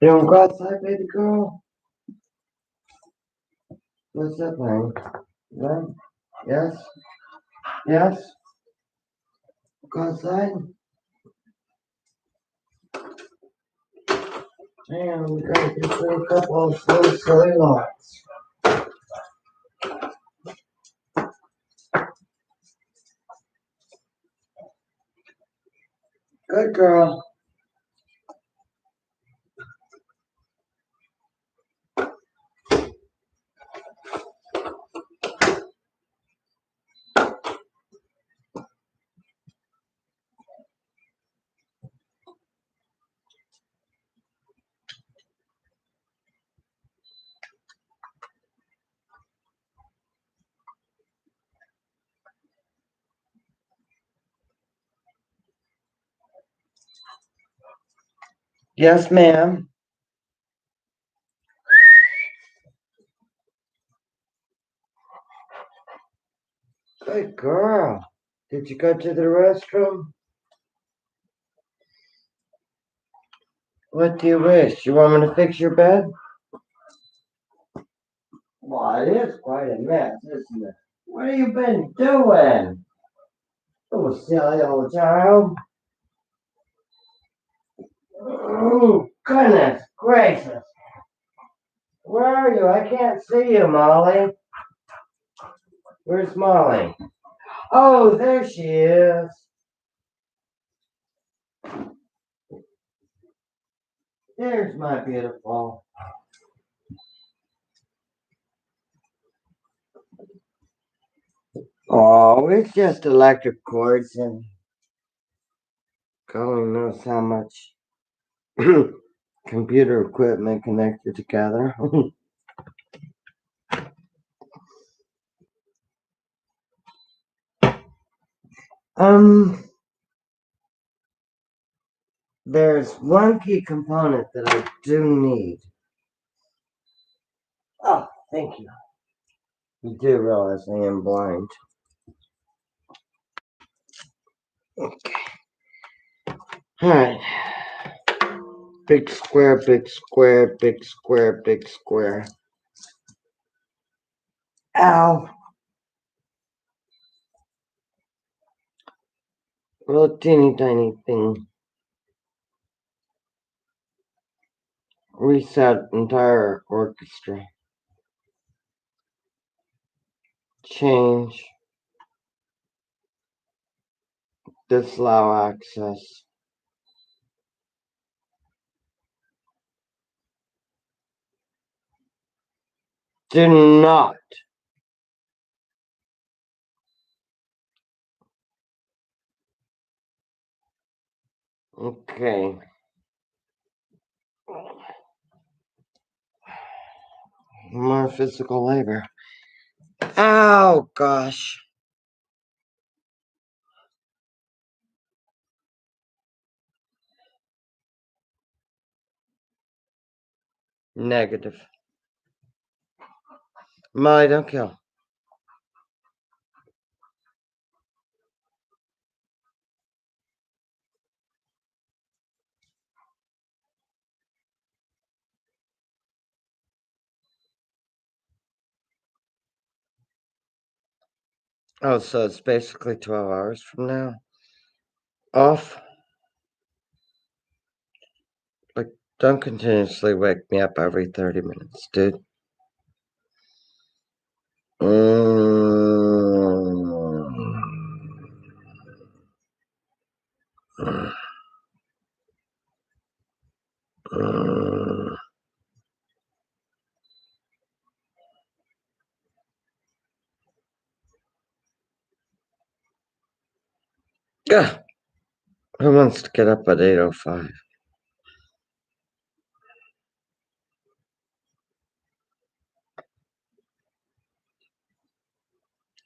You don't go outside, baby girl? What's that thing? What? Yes? Yes? Go outside? Damn, we gotta get through a couple of those silly lots. Good girl. Yes, ma'am. Good girl. Did you go to the restroom? What do you wish? You want me to fix your bed? Well, it is quite a mess, isn't it? What have you been doing? Oh, silly old child. Oh, goodness gracious. Where are you? I can't see you, Molly. Where's Molly? Oh, there she is. There's my beautiful. Oh, it's just electric cords and God knows how much computer equipment connected together. There's one key component that I do need. Oh, thank you. You do realize I am blind. Okay. Alright. Big square, big square, big square, big square. Ow. Little teeny tiny thing. Reset entire orchestra. Change. Disallow access. Do not. Okay. More physical labor. Oh, gosh. Negative. Molly, don't kill. Oh, so it's basically 12 hours from now. Off. Like, don't continuously wake me up every 30 minutes, dude. Yeah. Who wants to get up at 8:05?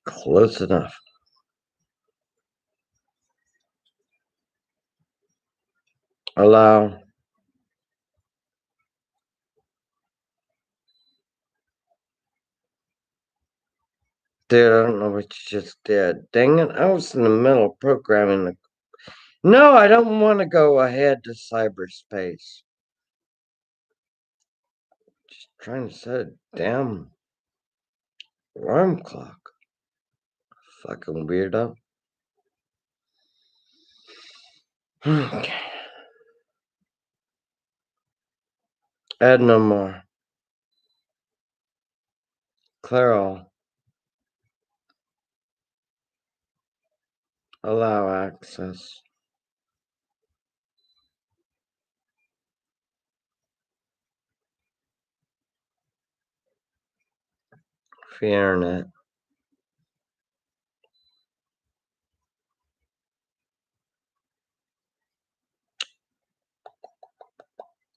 Close enough. Allow. Dude, I don't know what you just did. Dang it, I was in the middle of programming the... No, I don't want to go ahead to cyberspace. Just trying to set a damn alarm clock. Fucking weirdo. Okay. Add no more. Clear all. Allow access. Free internet.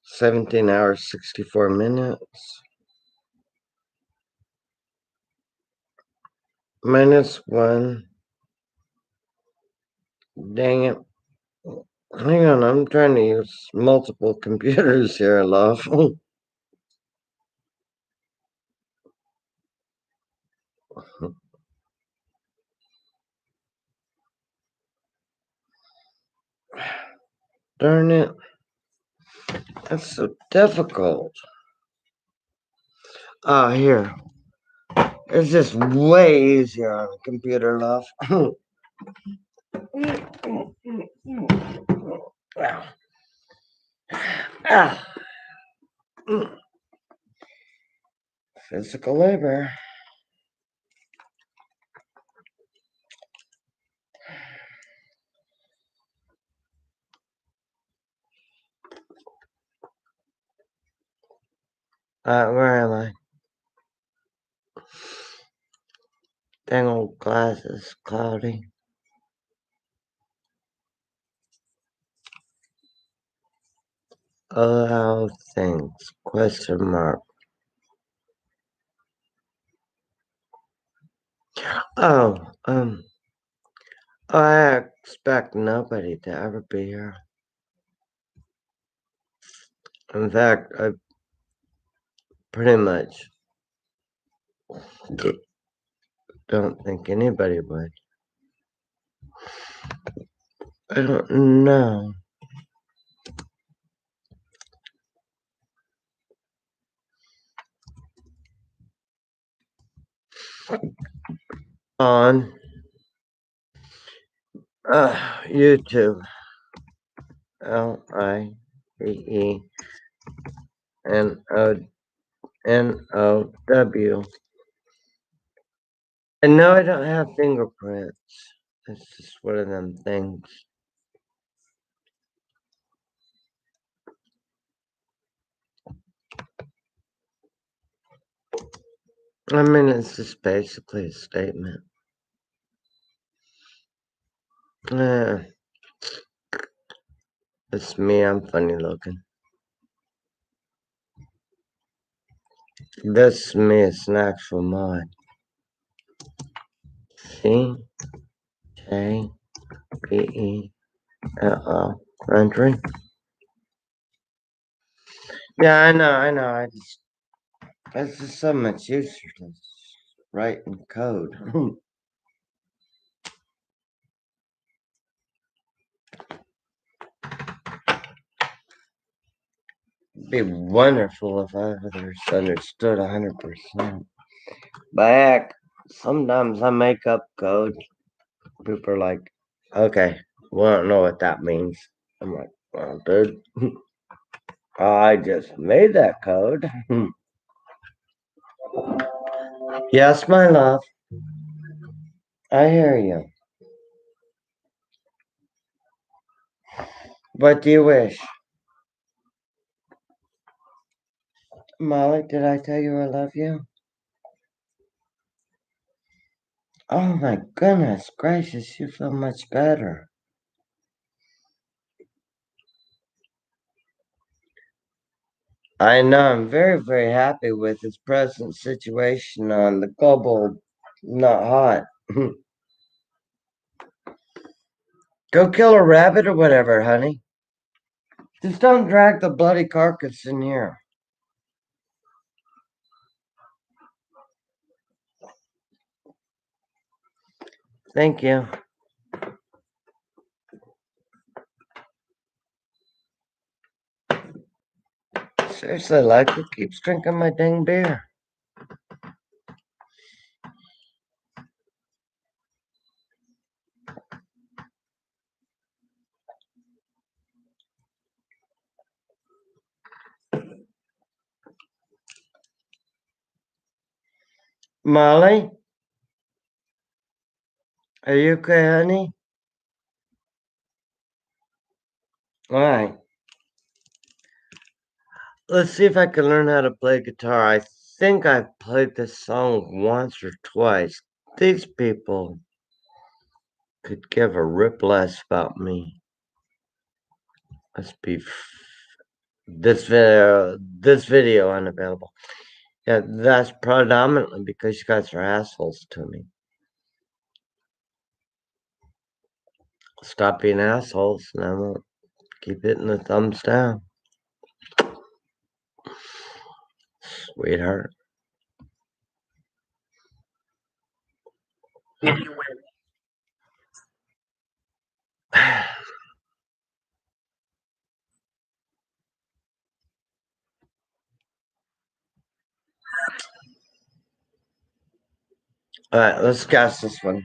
17 hours, 64 minutes. -1. Dang it. Hang on, I'm trying to use multiple computers here, love. Darn it. That's so difficult. Here. It's just way easier on a computer, love. Physical labor. Where am I? Dang old glasses, cloudy. Allow things, question mark. Oh, I expect nobody to ever be here. In fact, I pretty much don't think anybody would. I don't know. On YouTube, LIVENONOW. And no, I don't have fingerprints. It's just one of them things. I mean, it's just basically a statement. It's me, I'm funny looking. This me is an actual mod. CJPELL country. Yeah, I know. It's just so much easier to write in code. It'd be wonderful if I understood 100%. But heck, sometimes I make up code. People are like, okay, we don't know what that means. I'm like, well, dude, I just made that code. Yes, my love. I hear you. What do you wish? Molly, did I tell you I love you? Oh my goodness gracious, you feel much better. I know, I'm very, very happy with his present situation on the global not hot. Go kill a rabbit or whatever, honey. Just don't drag the bloody carcass in here. Thank you. Seriously, like who keeps drinking my dang beer? Molly? Are you okay, honey? Alright. Let's see if I can learn how to play guitar. I think I've played this song once or twice. These people could give a rip less about me. Let's be this video unavailable. Yeah, that's predominantly because you guys are assholes to me. Stop being assholes and I won't keep hitting the thumbs down. Sweetheart. Alright, let's guess this one.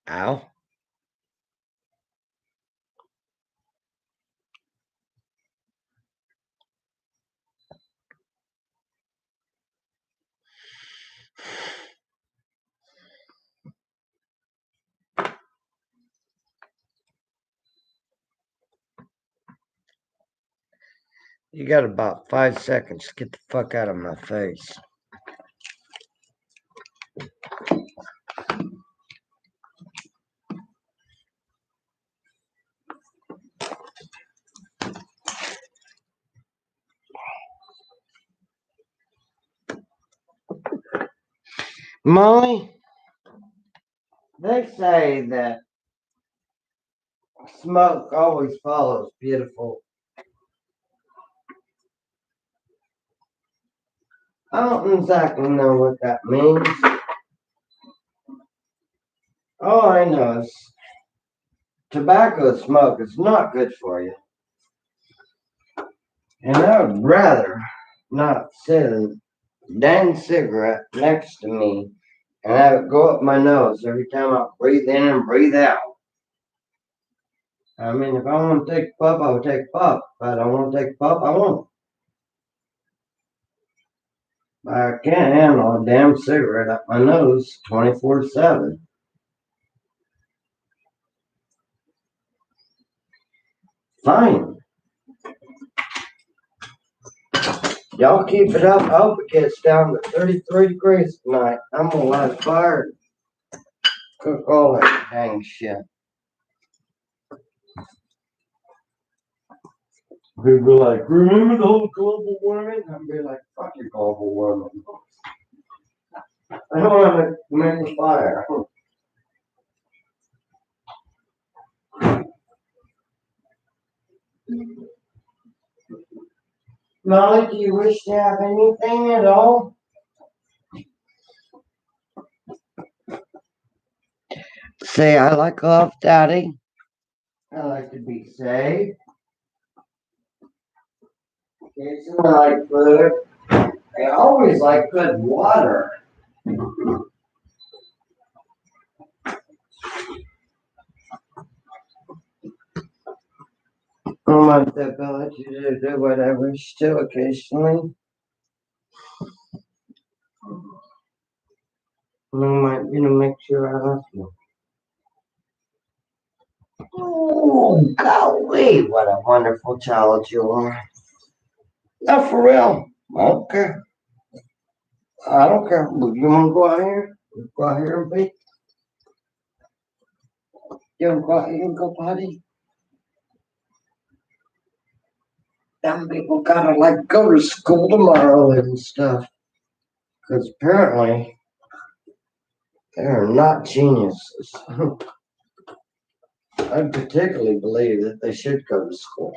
Ow. You got about 5 seconds to get the fuck out of my face. Molly, they say that smoke always follows beautiful. I don't exactly know what that means. All I know is tobacco smoke is not good for you. And I would rather not sit a dang cigarette next to me and have it go up my nose every time I breathe in and breathe out. I mean, if I want to take a puff, I will take a puff. If I don't want to take a puff, I won't. I can't handle a damn cigarette up my nose 24/7. Fine. Y'all keep it up. I hope it gets down to 33 degrees tonight. I'm gonna light a fire and cook all that dang shit. People are like, remember the whole global warming? I'll be like, fuck your global warming. I don't want to make a fire. Molly, do you wish to have anything at all? Say, I like love, Daddy. I like to be safe. Occasionally, I like food. I always like good water. I want the ability to do what I wish to occasionally. I might, make sure I love you. Oh, golly, what a wonderful child you are. No, for real. I don't care. I don't care. You want to go out here? Go out here and be? You want to go out here and go potty? Them people gotta go to school tomorrow and stuff. Because apparently they are not geniuses. I particularly believe that they should go to school.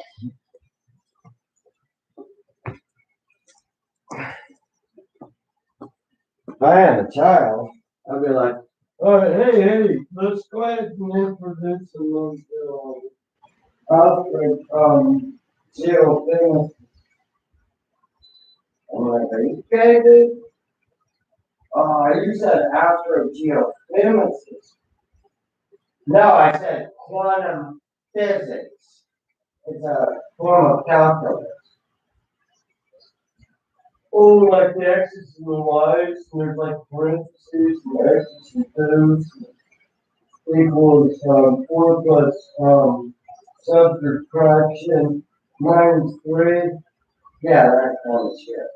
If I had a child, I'd be like, all right, hey, let's go ahead and introduce them to Alfred Geo. I'm like, are you okay, dude? You said after geophysics. No, I said quantum physics. It's a form of calculus. Oh, like the x's and the y's, and there's parentheses, and x's and 2's equals 4 plus subtraction minus 3. Yeah, that kind of shit.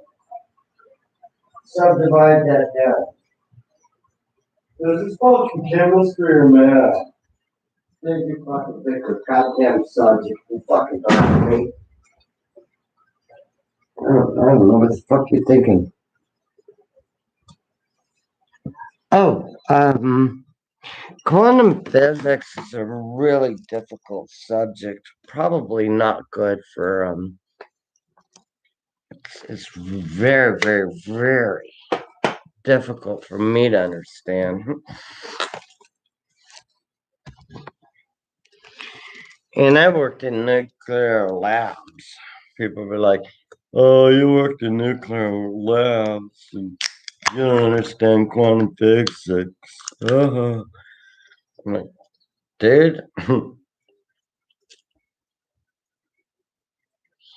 Subdivide that down. Does this fall from chemistry or math? Think you fucking pick a goddamn subject and fucking talk to me. I don't know what the fuck you're thinking. Oh, quantum physics is a really difficult subject. Probably not good for it's very, very, very difficult for me to understand. And I worked in nuclear labs. People were like, "Oh, you worked in nuclear labs." And You don't understand quantum physics. Uh-huh. I'm like, dude,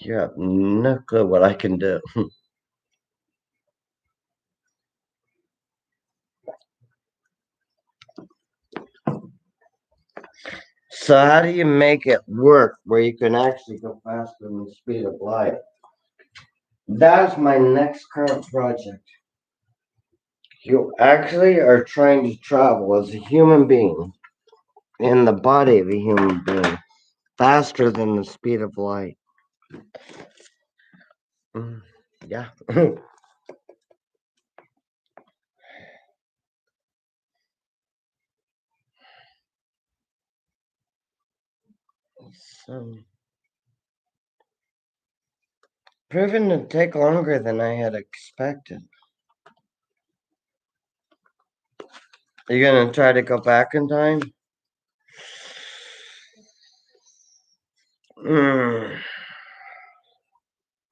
you have no clue what I can do. So how do you make it work where you can actually go faster than the speed of light? That's my next current project. You actually are trying to travel as a human being in the body of a human being faster than the speed of light. Mm, yeah. So proven to take longer than I had expected. Are you gonna try to go back in time? Mm.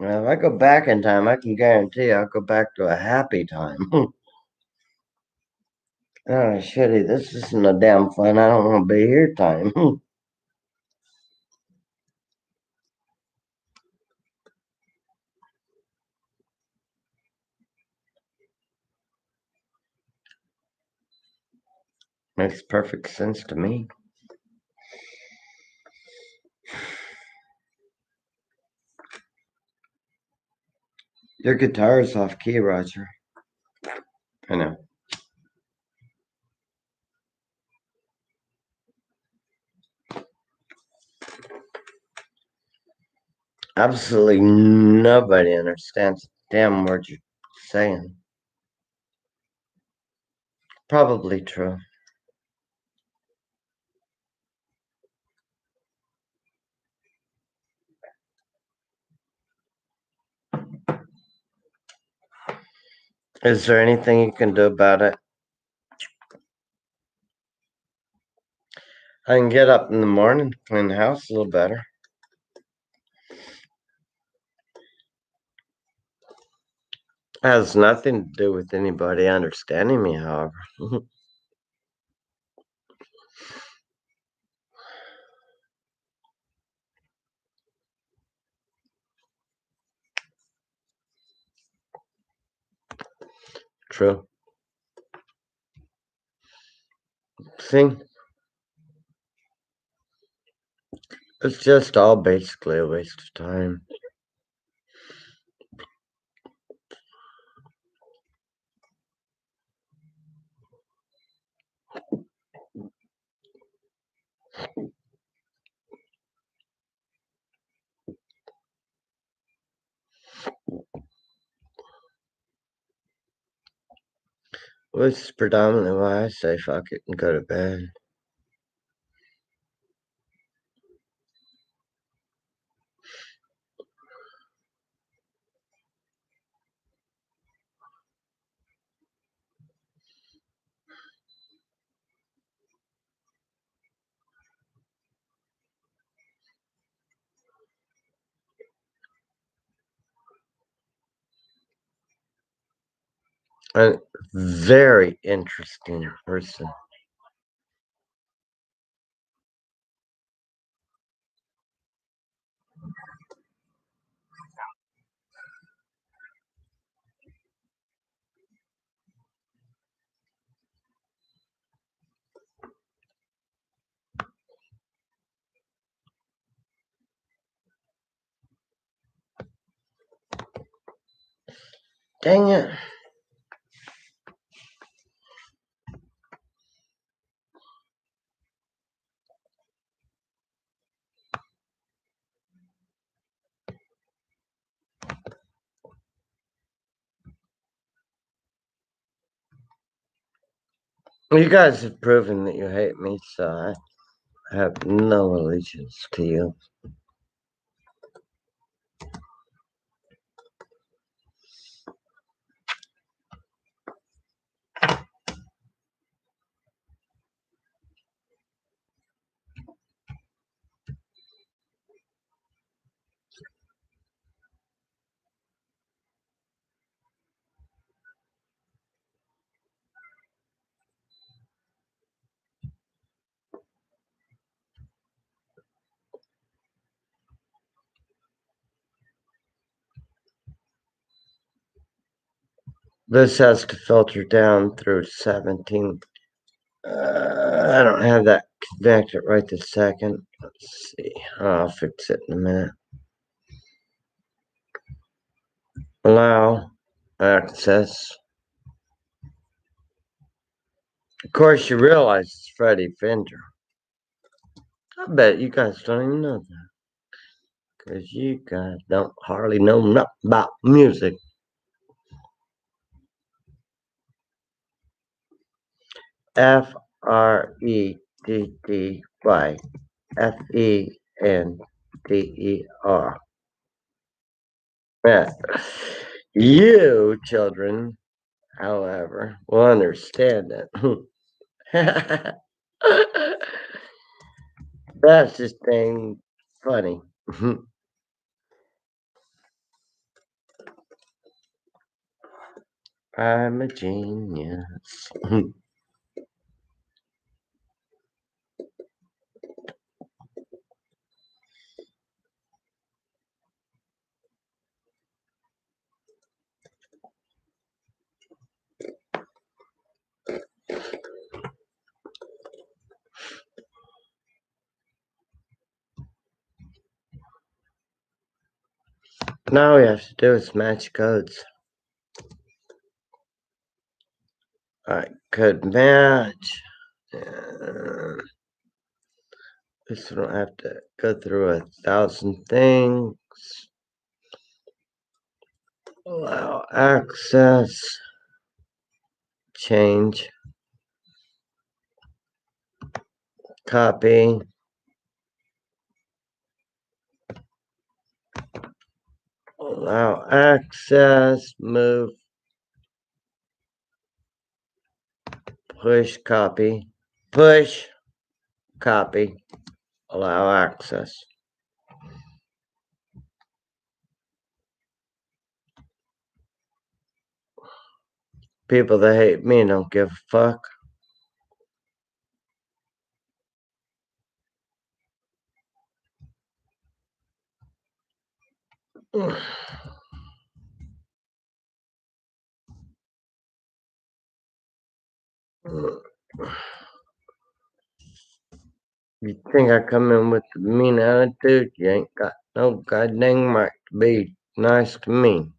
Well, if I go back in time, I can guarantee I'll go back to a happy time. Oh, shitty, this isn't a damn fun. I don't want to be here time. Makes perfect sense to me. Your guitar is off key, Roger. I know. Absolutely nobody understands the damn word you're saying. Probably true. Is there anything you can do about it? I can get up in the morning, clean the house a little better. Has nothing to do with anybody understanding me, however. True. See, it's just all basically a waste of time. Which is predominantly why I say fuck it and go to bed. A very interesting person. Dang it. You guys have proven that you hate me, so I have no allegiance to you. This has to filter down through 17. I don't have that connected right this second. Let's see. I'll fix it in a minute. Allow access. Of course, you realize it's Freddie Fender. I bet you guys don't even know that. Because you guys don't hardly know nothing about music. Freddie Fender. Yeah. You, children, however, will understand it. That's just dang funny. I'm a genius. Now all we have to do is match codes. Alright, code match. This we don't have to go through 1,000 things. Allow access. Change. Copy. Allow access. Move. Push copy. Push copy. Allow access. People that hate me don't give a fuck. You think I come in with a mean attitude? You ain't got no goddamn right to be nice to me.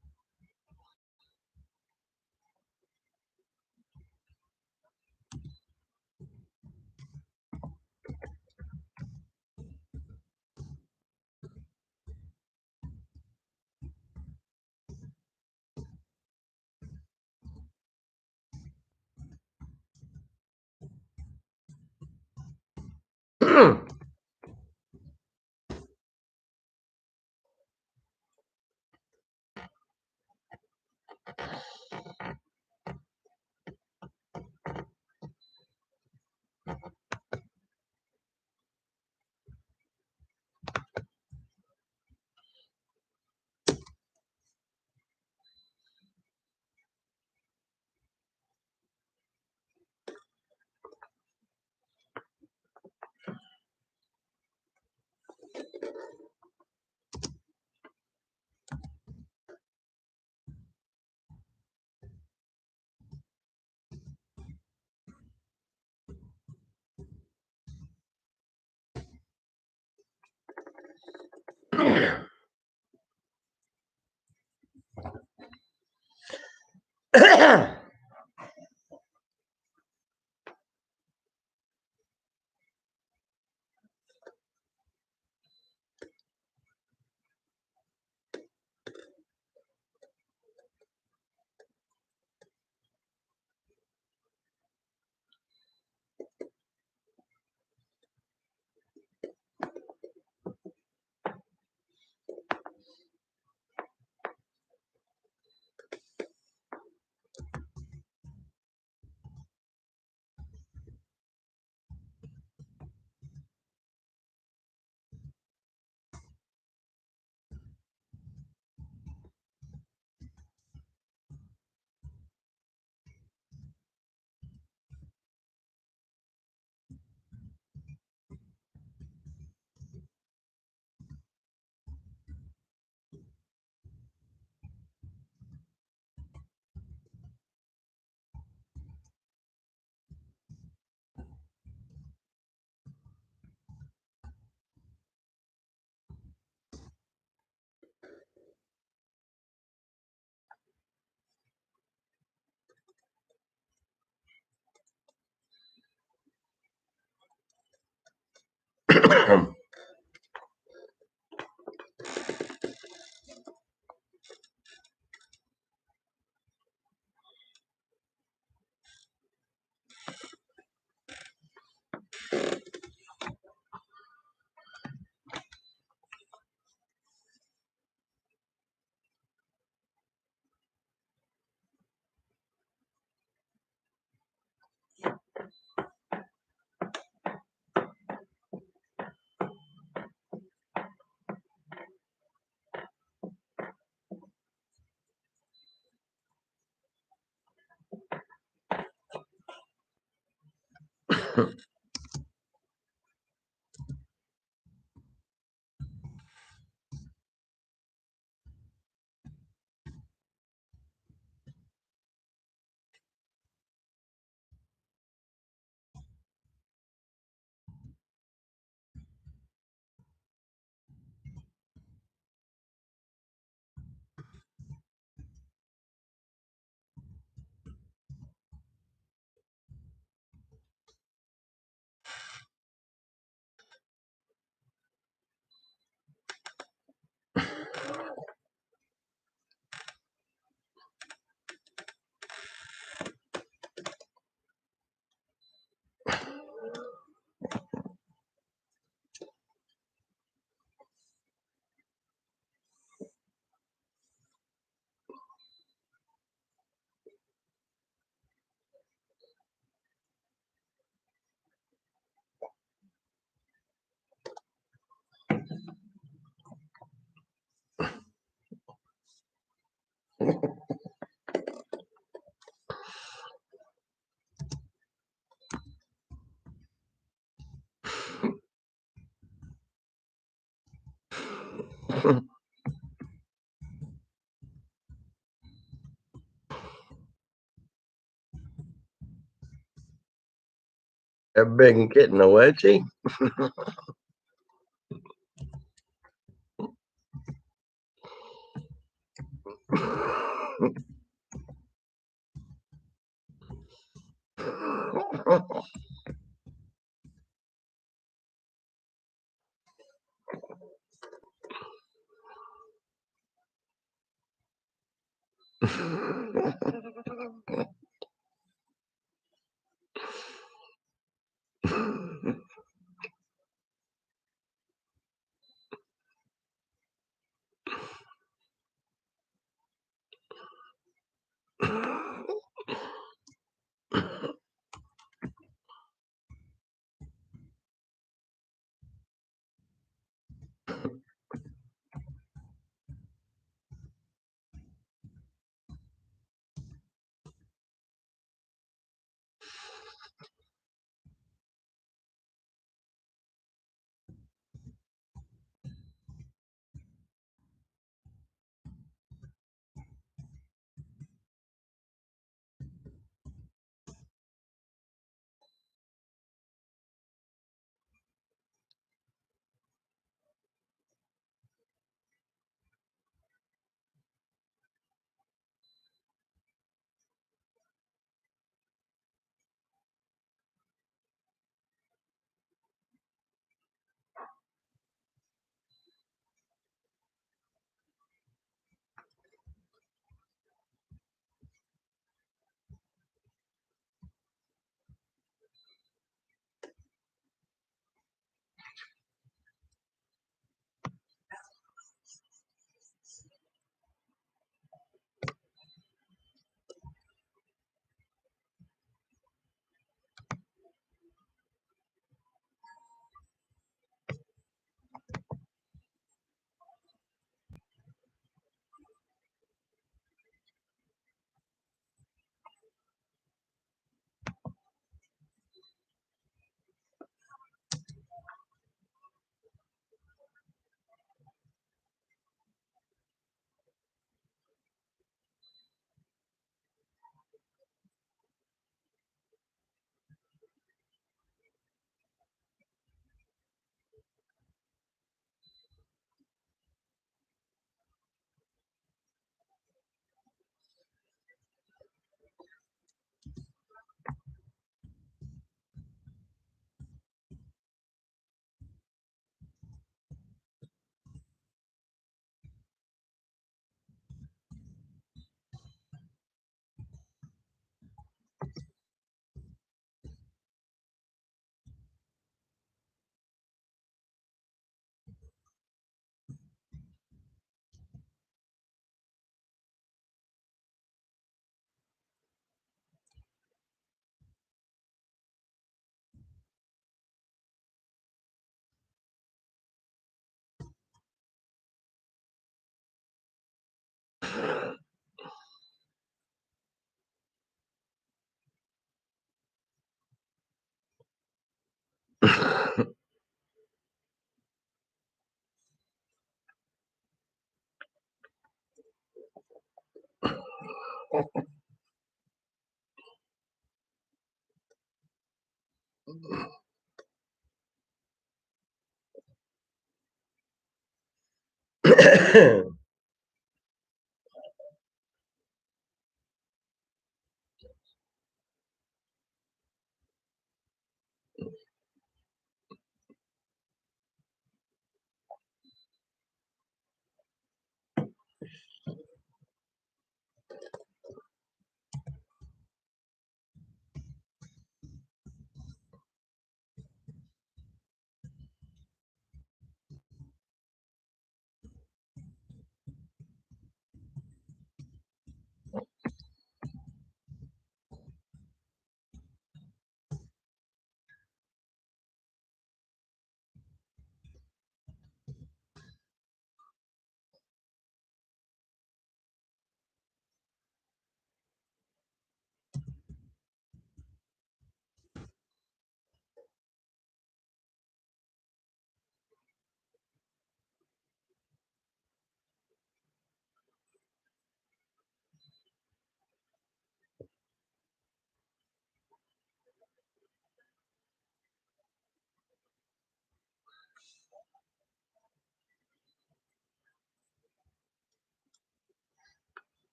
A big getting a wedgie.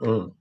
Mm.